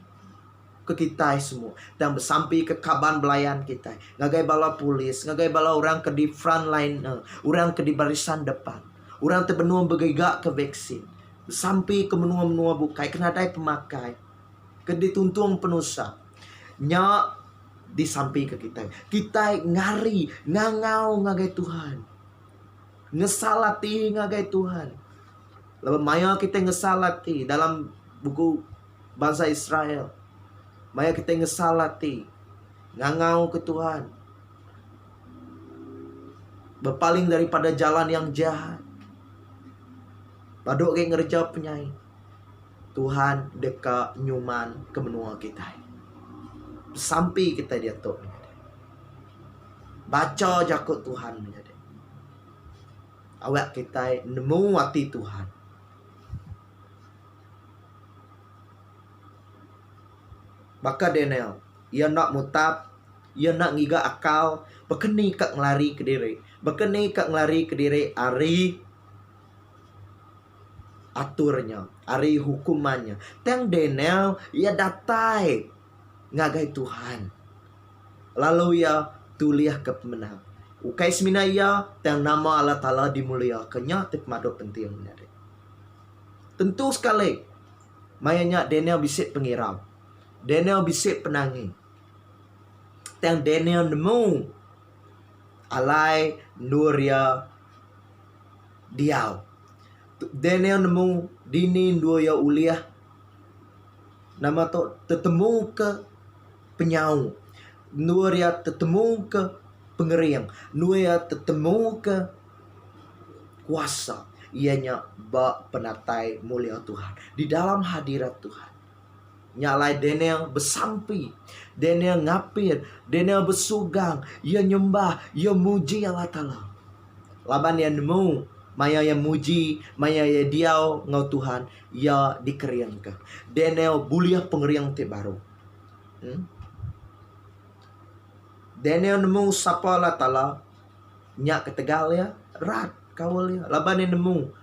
ke kita semua. Dan bersampi ke kaban belayan kita. Ngagai bala polis. Ngagai bala orang ke di front line. Orang ke di barisan depan. Orang terbenua bergegak ke vaksin. Bersampi ke menua-menua bukai. Kenadai pemakai. Ke dituntung penusa. Nyak disampi ke kita. Kita ngari, ngangau ngagai Tuhan. Ngesalati ngagai Tuhan. Lalu maya kita ngesalati dalam buku bangsa Israel. Maya kita ngesalati. Ngangau ke Tuhan. Berpaling daripada jalan yang jahat. Baduk kayak ngerja penyai. Tuhan dekat nyuman ke menua kita. Sampai kita dia tu baca jakut Tuhan menjadi. Awak kita nemu hati Tuhan. Maka Daniel, ia nak mutap, ia nak ngiga akal, berkeni kak ngelari ke diri. Berkeni kak ngelari ke diri ari aturnya, ari hukumannya. Teng Daniel, ia datai ngagai Tuhan. Lalu ya tuliah ke pemenang. Ukai semina ya yang nama Allah Ta'ala dimuliakannya tek mado penting menjadi. Tentu sekali mayanya Daniel bisik pengiram. Daniel bisik penangin. Yang Daniel nemu alai nuria diau. Daniel nemu dini dua ya uliah. Nama tu tertemu ke penyau. Nuria tertemu ke pengeriang. Nuria tertemu ke kuasa. Ianya bak penatai mulia Tuhan. Di dalam hadirat Tuhan. Nyalai Daniel bersampi. Daniel ngapir. Daniel bersugang. Ia nyembah. Ia muji Allah Ta'ala. Laban yang nemu. Maya yang muji. Maya yang diau ngau Tuhan. Ia dikeriangkan. Daniel buliah pengeriang te baru. Daniel nemu sapa Allah Ta'ala. Nyak ketegal ya. Rat kawal ya. Laban yang nemu.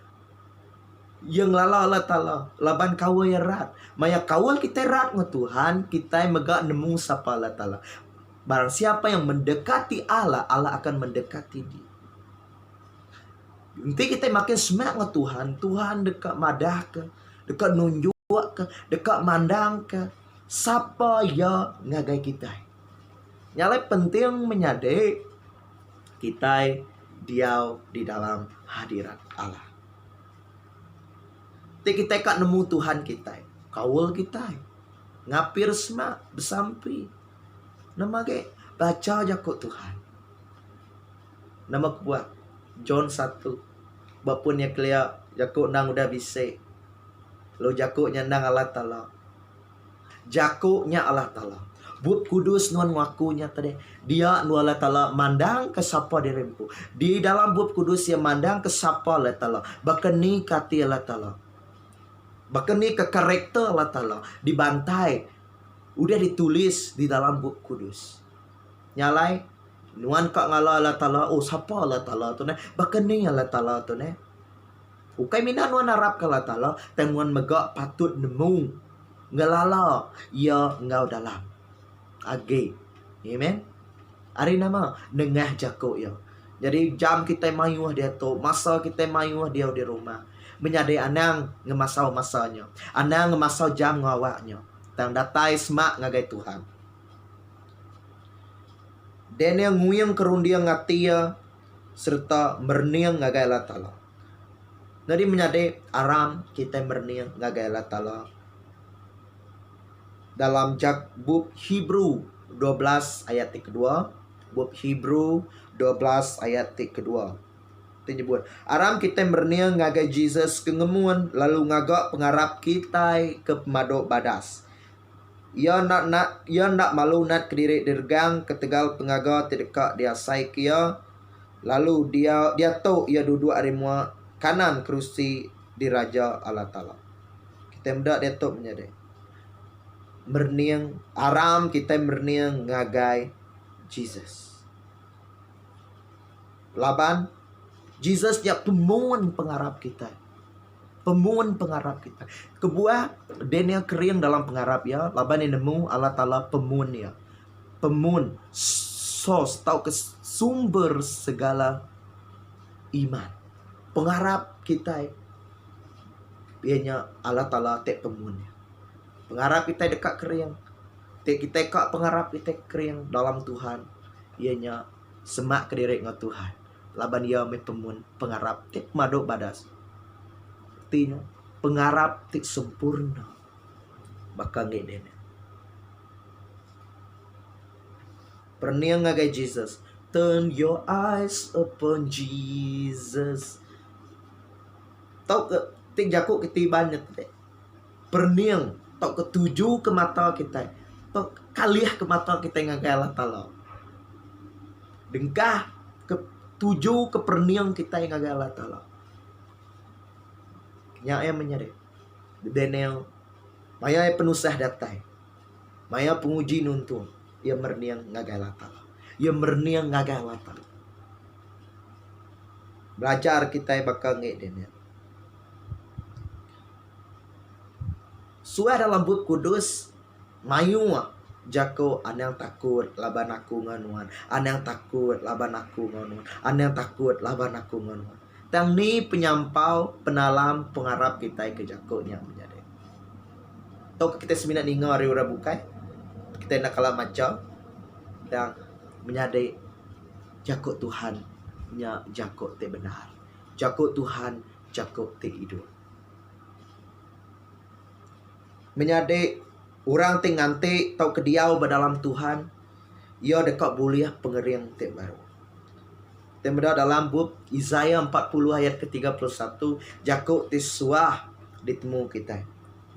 Yang lala Allah Ta'ala. Laban kawal ya rat. Maya kawal kita rat ngau Tuhan. Kita megak nemu sapa Allah Ta'ala. Barang siapa yang mendekati Allah. Allah akan mendekati dia. Nanti kita makin semangat ngau Tuhan. Tuhan dekat madah ke. Dekat nunjuk ke. Dekat mandang ke. Sapa ya ngagai kita. Nyalai penting menyadari kita diau di dalam hadirat Allah. Kita kak nemu Tuhan kita. Kawal kita. Ngapir semak bersampi. Nama ke baca jakut Tuhan. Nama kuat John 1. Bapunnya kelia jakut nang udah bisik. Lo jakutnya nang Allah Ta'ala. Jakutnya Allah Ta'ala. Buat kudus nuan ngakunya tadi. Dia nu Allah Ta'ala mandang ke siapa dirempu. Di dalam buat kudus dia mandang ke siapa Allah Ta'ala. Bahkan ni kati Allah Ta'ala. Bahkan ni ke karakter Allah Ta'ala. Dibantai. Udah ditulis di dalam buat kudus. Nyalai. Nuan kak ngala Allah Ta'ala. Oh siapa Allah Ta'ala tu ne. Bahkan ni Allah Ta'ala tu ne. Ukai mina nuan harap ke Allah Ta'ala. Temuan megak patut nemu. Ngelala. Ya ngau dalam. Age. Amen. Hari nama nengah jako ya. Jadi jam kita mayuh dia tu, masa kita mayuh dia di rumah. Menyadai anang ngemasau masanya. Anang ngemasau jam ngawaknya. Tang datai semak ngagai Tuhan. Dan yang nguyang kerundiang ngatia serta merniang ngagai Allah Ta'ala. Jadi menyadai aram kita merniang ngagai Allah Ta'ala. Dalam bab Hebrew 12 ayat kedua. Bab Hebrew 12 ayat kedua. Itu nyebut. Aram kita berniang ngagai Jesus kengemuan. Lalu ngagak pengarap kita ke pemadok badas. Ia nak malu nak kediri dirgang ketegal pengaga tidak dia sai kia. Lalu dia tahu ia duduk arimua kanan kerusi di Raja Allah Ta'ala. Kita mendak dia tahu menyadai. Merniang aram kita merniang ngagai Jesus. Laban Jesus dia pemuan pengharap kita. Pemuan pengharap kita. Kebuah denia kering dalam pengharap ya. Laban yang nemu Allah Ta'ala pemuan ya. Pemuan sos tahu ke sumber segala iman. Pengharap kita ianya Allah Ta'ala tek pemuan ya. Pengharap kita dekat kering. Kita kak pengharap kita kering dalam Tuhan. Ianya semak kediri dengan Tuhan. Laban ia mepemun pengharap tik maduk badas. Artinya pengharap tik sempurna. Bakal ngeden. Perniang ngagai Jesus. Turn your eyes upon Jesus. Tahu ke tik jakuk ketibannya tadi. Perniang tok ketuju ke mata kita, tok kaliah ke mata kita ngagai Allah Ta'ala. Dengkah ketuju ke perniang kita ngagai Allah Ta'ala. Nya menyari. Denel maya penusah datai. Maya penguji nuntung. Ia merniang ngagai Allah Ta'ala. Ia merniang ngagai Allah Ta'ala. Belajar kita bakal ngeden. Suah dalam buku kudus mayu jako anang takut laban aku nganuan, anang takut laban aku nganuan, anang takut laban aku nganuan. Tang ni penyampau penalam pengharap kita ke jakonya menjadi. Tok kita seminat ninga hari ura bukai. Kita nak kalah macam dan menjadi jakok Tuhan nya jakok te benar. Jakok Tuhan jakok te hidup. Menyadai orang ngante tau kediau berdalam Tuhan. Ia dekat buliah pengeriang te baru. Temeda dalam bab Isaiah 40 ayat ke-31. Jakuk tisuah ditemu kita.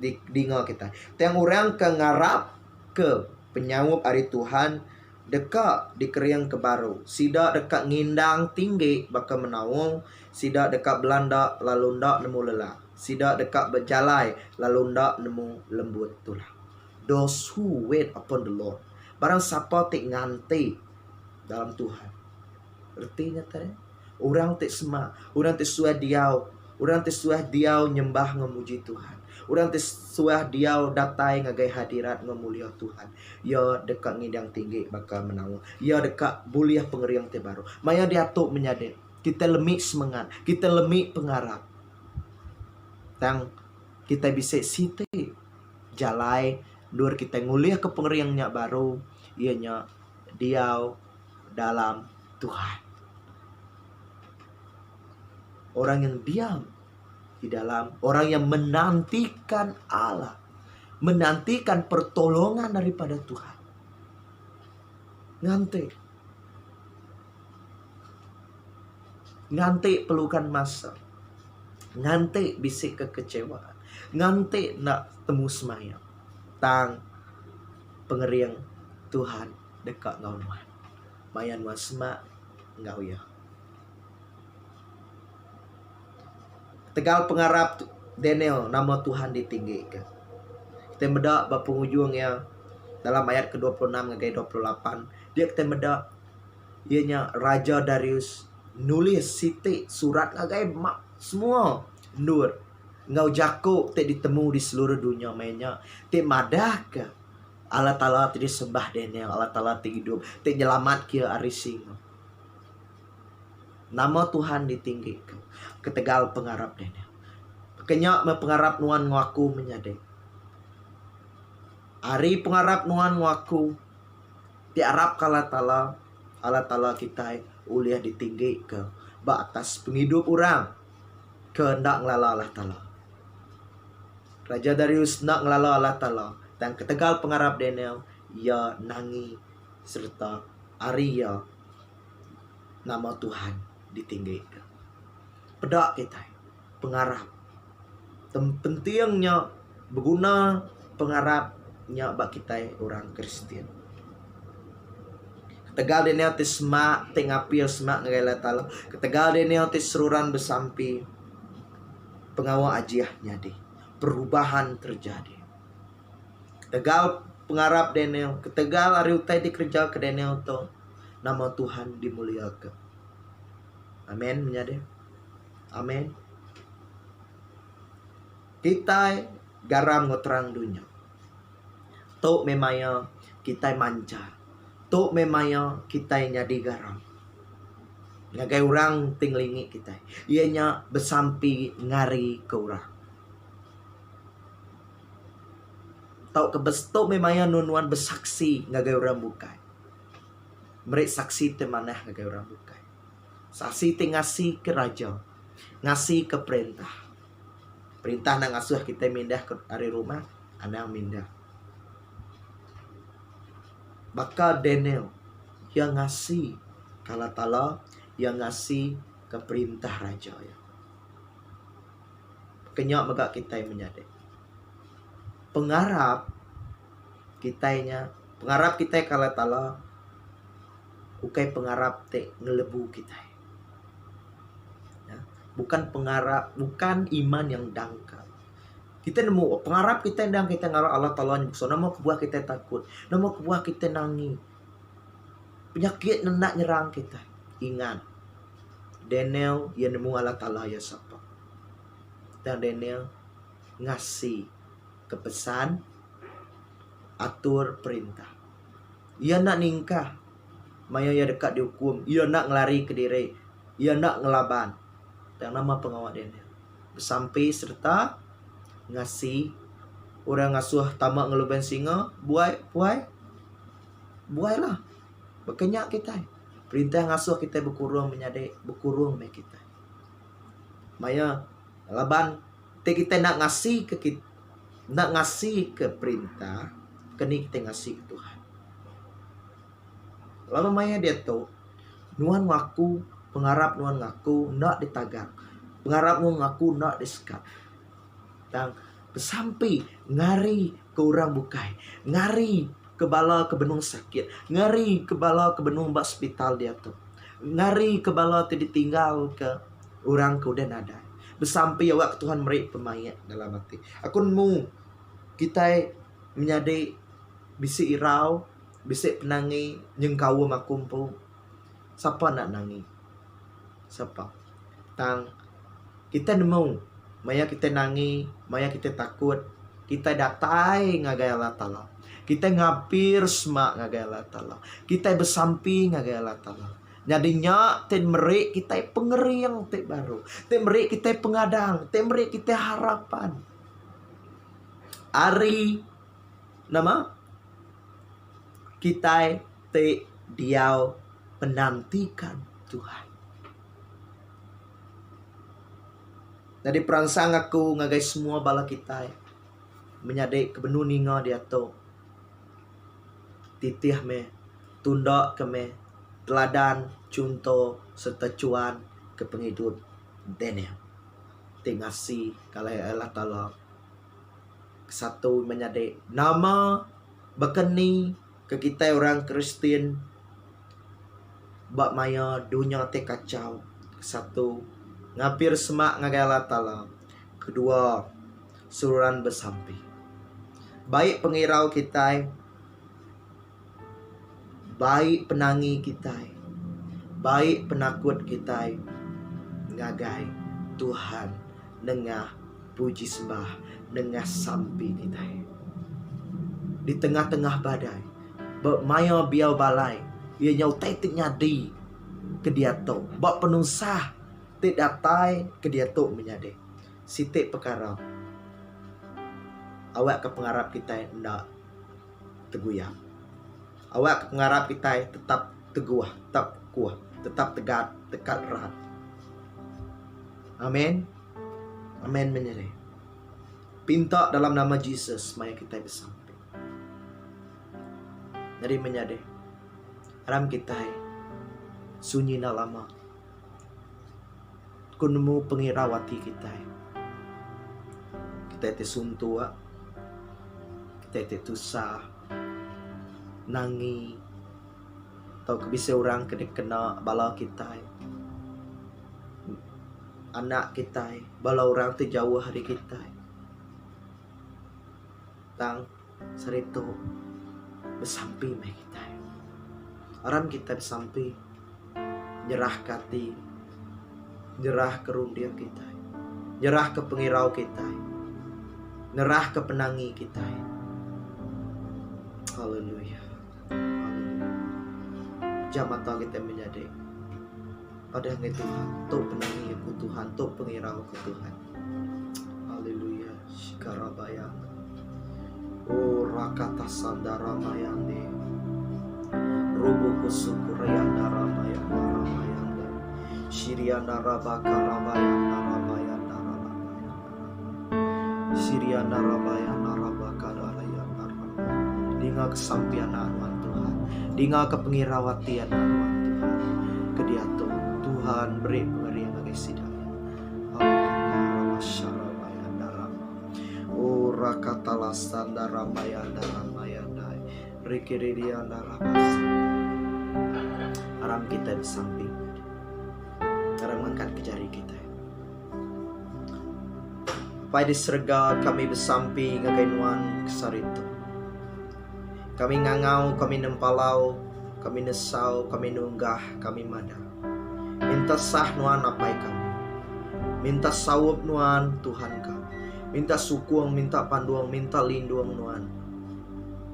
Di dengar kita. Tiang orang ke ngarap ke penyawab hari Tuhan. Dekat di keriang ke baru. Sida dekat ngindang tinggi bakal menawung. Sida dekat Belanda lalu ndak nemu lelah. Sida dekat berjalai lalu ndak nemu lembut tulang. Those who wait upon the Lord. Barang siapa tik nganti dalam Tuhan. Artinya tadi orang tik semak, orang tik suah diau, orang tik suah diau nyembah ngemuji Tuhan. Orang tik suah diau datai ngagai hadirat ngemulia Tuhan. Ya dekat ngidang tinggi bakal menawung. Ya dekat buliah pengeriang te baru. Maya diatuk menyadari. Kita lemik semangat, kita lemik pengharap. Tang kita bisa siti jalai dur kita nguliah ke pengeriangnya baru ianya diau dalam Tuhan. Orang yang diam di dalam, orang yang menantikan Allah, menantikan pertolongan daripada Tuhan. Nganti pelukan masa. Nganti bisik kekecewaan. Nganti nak temu semayang. Tang pengeriang Tuhan dekat ngau nuan. Mayan nuan semak ngau ya. Tegal pengarap Daniel nama Tuhan ditinggikan. Kita medak berpenghujung ya dalam ayat ke-26 ngagai 28. Dia kita medak ianya Raja Darius nulis siti surat ngagai semua nur ngau jako te ditemu di seluruh dunia mainnya te madah ke Allah Ta'ala te disembah Daniel, Allah Ta'ala te hidup te nyelamat kia arising. Nama Tuhan ditinggikan ketegal pengarap Daniel. Kenyak pengarap nuan ngaku menyadek. Ari pengarap nuan ngaku di Arab Allah Ta'ala kita uliah ditinggi ke atas penghidup orang kehendak ngelala Allah Ta'ala. Raja Darius nak ngelala Allah Ta'ala dan ketegal pengarap Daniel ia nangi serta ari ya nama Tuhan ditinggi ke. Pedak kita pengarap pentingnya berguna pengarapnya bak kita orang Kristen. Ketegal Daniel ti semak ti ngapil semak ngala Ta'ala. Ketegal Daniel ti seruran besampi pengawa ajiahnya di perubahan terjadi. Ketegal pengarap Daniel, ketegal ari utai dikerja ke Daniel to nama Tuhan dimuliakan. Amin menyade. Amin. Kita garam ngotrang dunia. Tok memaya kita mancar. Tok memaya kita nyadi garam. Ngagai orang tinglingi kita. Ianya besampi ngari ke orang. Tok kebestok memaya nunuan bersaksi ngagai orang bukai. Mereka saksi te manah ngagai orang bukai. Saksi te ngasih ke raja. Ngasih ke perintah. Perintah nang asuh kita mindah ke hari rumah, anak mindah. Maka Daniel yang ngasih Allah Ta'ala yang ngasih ke perintah raja ya. Kenyak megak kita yang menyadek. Pengarap kita Allah Ta'ala ukai pengarap te ngelebu kita. Bukan pengarap, bukan iman yang dangkal. Kita nemu pengarap kita yang kita ngarap Allah Ta'ala nyukso. Nama kebuah kita takut. Nama kebuah kita nangi. Penyakit nak nyerang kita. Ingat. Daniel yang nemu Allah Ta'ala ya siapa. Dan Daniel ngasih kepesan atur perintah. Ia nak ningkah. Maya ya dekat dihukum. Ia nak ngelari ke diri. Ia nak ngelaban. Dan nama pengawal Daniel sampai serta ngasih orang ngasuh tamak ngeluban singa buai lah berkenyak kita perintah ngasuh kita berkurung menyadek berkurung me kita maya laban kita nak ngasih ke perintah kini kita ngasih ke Tuhan lalu maya dia tu nuan ngaku pengarap nuan ngaku nak ditagak. Pengarap nuan ngaku nak disekat. Dan sampai ngari ke orang bukai. Ngari ke bala ke benung sakit. Ngari ke bala ke benung bak hospital dia tu. Ngari ke bala tu ditinggal ke orang ke udah nada. Bersampai awak Tuhan merik pemayat dalam hati. Akun mu kita menyadai bisi irau, bisi penangi nyengkawa makumpu. Siapa nak nangi? Siapa? Tang kita nemu maya kita nangi, maya kita takut, kita datai ngagai Allah Ta'ala. Kita ngapir semak ngagai Allah Ta'ala. Kita bersampi ngagai Allah Ta'ala. Jadinya ten merik kita pengeri yang te baru. Ten merik kita pengadang, ten merik kita harapan. Ari nama kita te diau menantikan Tuhan. Jadi perangsang aku ngagai semua bala kita menyadek kebenuh ninga dia tu titih me tunda ke me teladan contoh serta cuan ke penghidup Daniel tingasi kalau Allah Ta'ala satu menyadek nama bekeni ke kita orang Kristen bak maya dunia te kacau. Satu, ngapir semak ngagai Allah Ta'ala. Kedua, sururan bersampi. Baik pengirau kita, baik penangi kita, baik penakut kita, ngagai Tuhan nengah puji sembah, nengah sampi kita. Di tengah-tengah badai, maya biau balai, ia nyau tai tik nyadi ke dia tu, bak penusah tik datai ke dia tu menyade. Sitik perkara awak ke pengarap kita ndak teguyah. Awak ke pengarap kita tetap teguh, tetap kuat, tetap tegak, tekat erat. Amin. Amin menyade. Pinta dalam nama Yesus maya kita bersampai. Jadi menyade. Aram kita sunyi na lama. Kunemu pengirawati kita. Kita te suntua. Kita te tusah. Nangi. Tau kebisa orang kena bala kita. Anak kita. Bala orang tu jauh hari kita. Tang sarito bersampai mai kita. Aram kita bersampai nyerah kati, nyerah ke rundia kita, nyerah ke pengirau kita, nyerah ke penangi kita. Haleluya. Jam mata kita menjadi pada hari Tuhan, tuk penangi aku Tuhan, tuk pengirau aku Tuhan. Haleluya. Shikarabaya. Oh rakata sandara mayande. Rubuku sukurayanda ramayanda ramayanda. Shirianda rabaka ramayanda ramayanda ramayanda. Shirianda ramayanda rabaka ramayanda ramayanda. Dinga kesampian anuan Tuhan. Dinga kepengirawatian anuan Tuhan. Kediato Tuhan beri pengerian bagi sidaya. Haleluya. Ramayanda ramayanda. Oh rakatala sanda ramayanda ramayanda. Rikiridianda ramayanda. Aram kita di samping. Aram angkat ke jari kita. Pai diserga kami bersampi ngagainuan kesarito. Kami ngangau, kami nempalau, kami nesau, kami nunggah, kami mada. Minta sah nuan apai kami. Minta sawup nuan Tuhan kami. Minta sukuang, minta panduang, minta linduang nuan.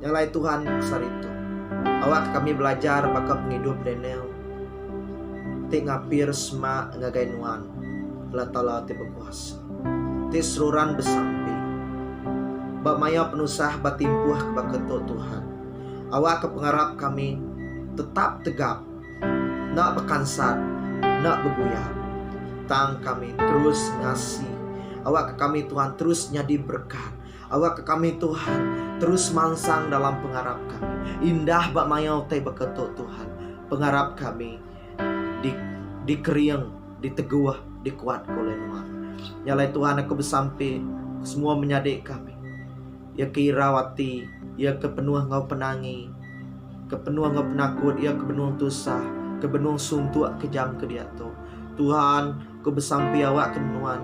Yang lain Tuhan kesarito. Awak kami belajar bakal penghidup denel. Tik ngapir sema ngagainuan. Allah Ta'ala ti berkuasa. Ti seruran bersampi. Bak maya penusah batimpuh kebaketo Tuhan. Awak ke pengarap kami tetap tegap. Nak bekansat, nak bergoyah. Tang kami terus ngasih. Awak ke kami Tuhan terus nyadi berkat. Awak ke kami Tuhan terus mangsang dalam pengarap kami. Indah bak mayau te beketuk Tuhan. Pengarap kami dikeriang, diteguh, dikuat oleh Tuhan. Nyalai Tuhan aku bersampai semua menyadik kami. Ya keirawati, ya kepenuh ngau penangi, kepenuh ngau penakut, ya kepenuh tusah, kepenuh suntuk kejam ke dia tu. Tuhan, aku bersampai awak kenuan.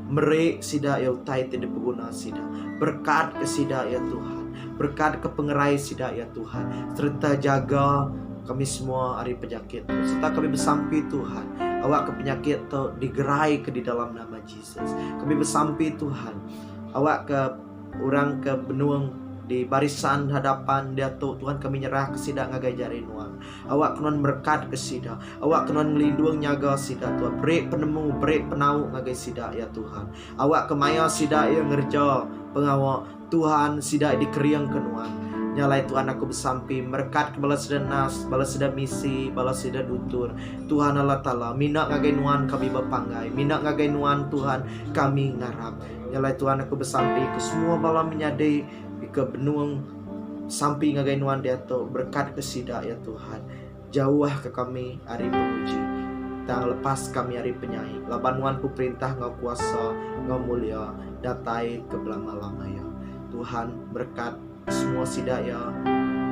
Merek sida ya utai tidak berguna sida. Berkat ke sida ya Tuhan. Berkat ke pengerai sida ya Tuhan. Serta jaga kami semua hari penyakit. Serta kami bersampi Tuhan. Awak ke penyakit tu digerai ke di dalam nama Yesus. Kami bersampi Tuhan. Awak ke orang ke benuang di barisan hadapan dia tu Tuhan kami nyerah ke sida ngagai jari nuan. Awak kenon berkat ke sida. Awak kenon melindung nyaga sida Tuhan. Brek penemu, brek penau ngagai sida ya Tuhan. Awak kemaya sida yang ngerja pengawak Tuhan sida dikeriang ke nuan. Nyalai Tuhan aku bersampi merkat ke balas denas, balas seda misi, balas seda dutur. Tuhan Allah Ta'ala minak ngagai nuan kami berpanggai. Minak ngagai nuan Tuhan kami ngarap. Nyalai Tuhan aku bersampi ke semua bala menyadai ke benuang sampai ngagai nuan dia tu berkat ke sida ya Tuhan. Jauh ke kami hari penguji. Tang lepas kami hari penyai. Labanuan ku perintah ngau kuasa, ngau mulia, datai ke belama-lama ya. Tuhan berkat semua sida ya.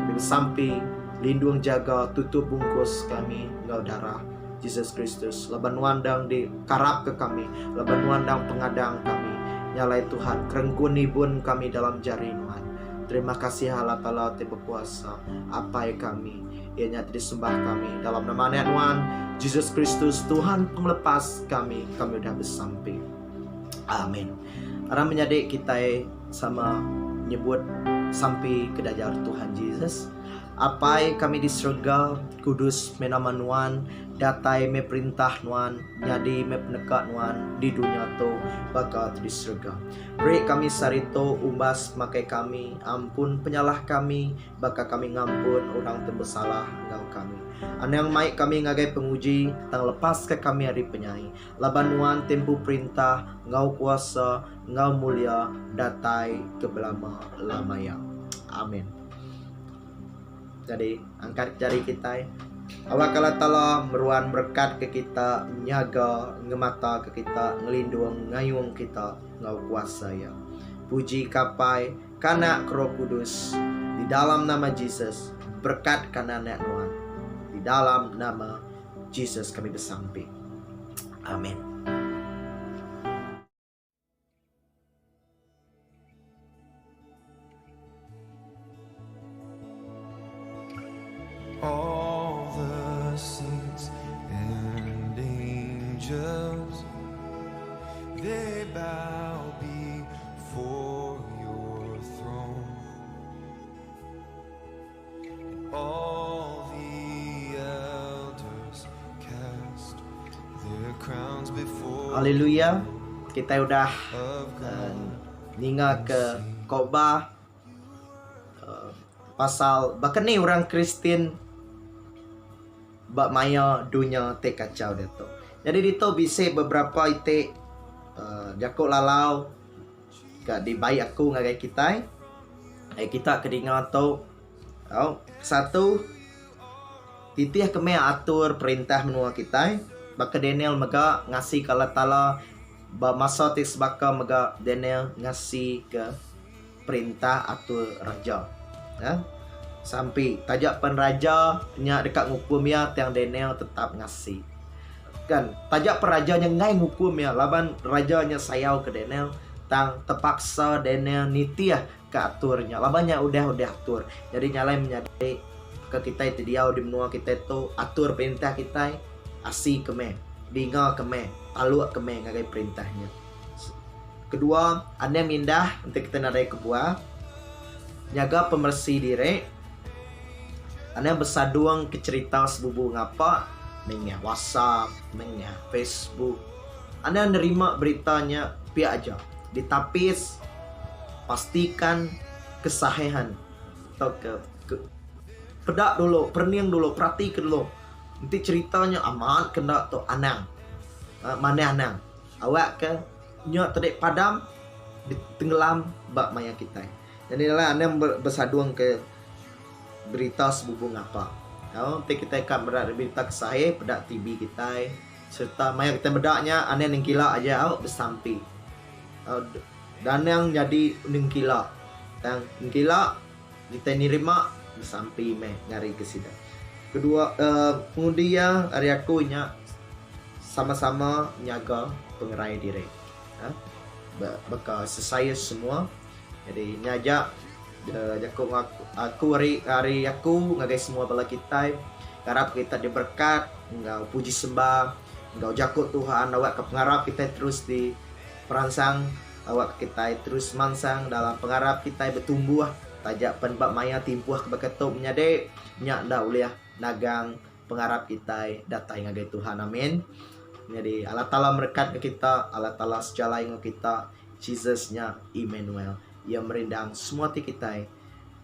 Kami bersampi, lindung jaga, tutup bungkus kami engkau darah Yesus Kristus. Laban wandang di karap ke kami, laban wandang pengadang kami, nyalai Tuhan, kerengguni bun kami dalam jari Tuhan. Terima kasih Allah Ta'ala te berkuasa, apai kami, ianya disembah kami dalam nama Tuhan Yesus Kristus, Tuhan penglepas kami udah bersampi. Amin. Orang menjadi kita sama nyebut sampai ke dajar Tuhan Yesus. Apai kami di surga, kudus menama Nuan, datai me perintah Nuan, nyadi me penekat Nuan di dunia to bakal di surga. Beri kami sarito umbas makai kami, ampun penyalah kami, baka kami ngampun orang terbesalah engkau kami. Anang maik kami ngagai penguji, tang lepas ke kami hari penyai. Laban Nuan tempu perintah, engkau kuasa, engkau mulia, datai ke belama lamaya. Amin. Jadi angkat jari kita, Allah kala tala meruan berkat ke kita, nyaga ngemata ke kita, ngelindung ngayung kita, ngau kuasa ya. Puji kapai kana Roh Kudus di dalam nama Yesus, berkat kana anak Tuhan di dalam nama Yesus kami bersampi. Amin. All the saints and angels, they bow before your throne. And all the elders cast their crowns before Haleluya. Kita udah of God. ninga ke khotbah pasal bahkan ni orang Kristen bak maya dunia te kacau dia tu. Jadi dito bisa beberapa ite jakok lalau gak dibaik aku ngagai kita. Kita kedengar tu satu titih keme atur perintah menua kita. Baka Daniel mega ngasih kala tala ba masa tis baka mega Daniel ngasih ke perintah atur raja. Sampai tajak pen raja nya dekat ngukum ya tiang Daniel tetap ngasih. Kan tajak pen rajanya ngai ngukum ya, laban rajanya sayau ke Daniel tang terpaksa Daniel nitiah ke aturnya. Labannya udah atur. Jadi nyalai menyadari ke kita itu dia di menua kita itu atur perintah kita asi keme, dinga keme, talu keme ngagai perintahnya. Kedua, anda mindah untuk kita nadai kebuah, nyaga pemersih diri. Anda bersaduang ke cerita sebubu ngapa, mengnya WhatsApp, mengnya Facebook. Anda nerima beritanya pihak aja, ditapis, pastikan kesahihan atau ke pedak dulu, perniang dulu, perhatikan dulu. Nanti ceritanya aman kena tu anang, mana anang, awak ke nyak terdek padam, ditenggelam bak maya kita. Jadi lah anda bersaduang ke berita sebubung apa. Nanti kita akan berat berita kesahih pedak TV kita serta maya kita bedaknya anda nengkila aja bersampi. Dan yang jadi nengkila, yang nengkila kita nerima bersampi ngari ke sida. Kedua, kemudian hari aku nya sama-sama nyaga pengerai diri. Bakal selesai semua. Jadi nyajak aku hari aku ngagai semua bala kita harap kita diberkat, engkau puji sembah, engkau jakut Tuhan, awak ke pengharap kita terus di perangsang, awak kita terus mansang dalam pengharap kita bertumbuh, tajak penbak maya timpuh kebeketuk menyadek nyak ndak uliah nagang pengharap kita datang ngagai Tuhan. Amin. Jadi Allah Ta'ala berkat ke kita, Allah Ta'ala sejalan dengan kita, Jesusnya Immanuel yang merindang semua hati kita.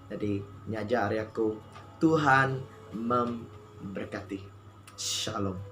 Jadi nyaja hari aku Tuhan memberkati. Shalom.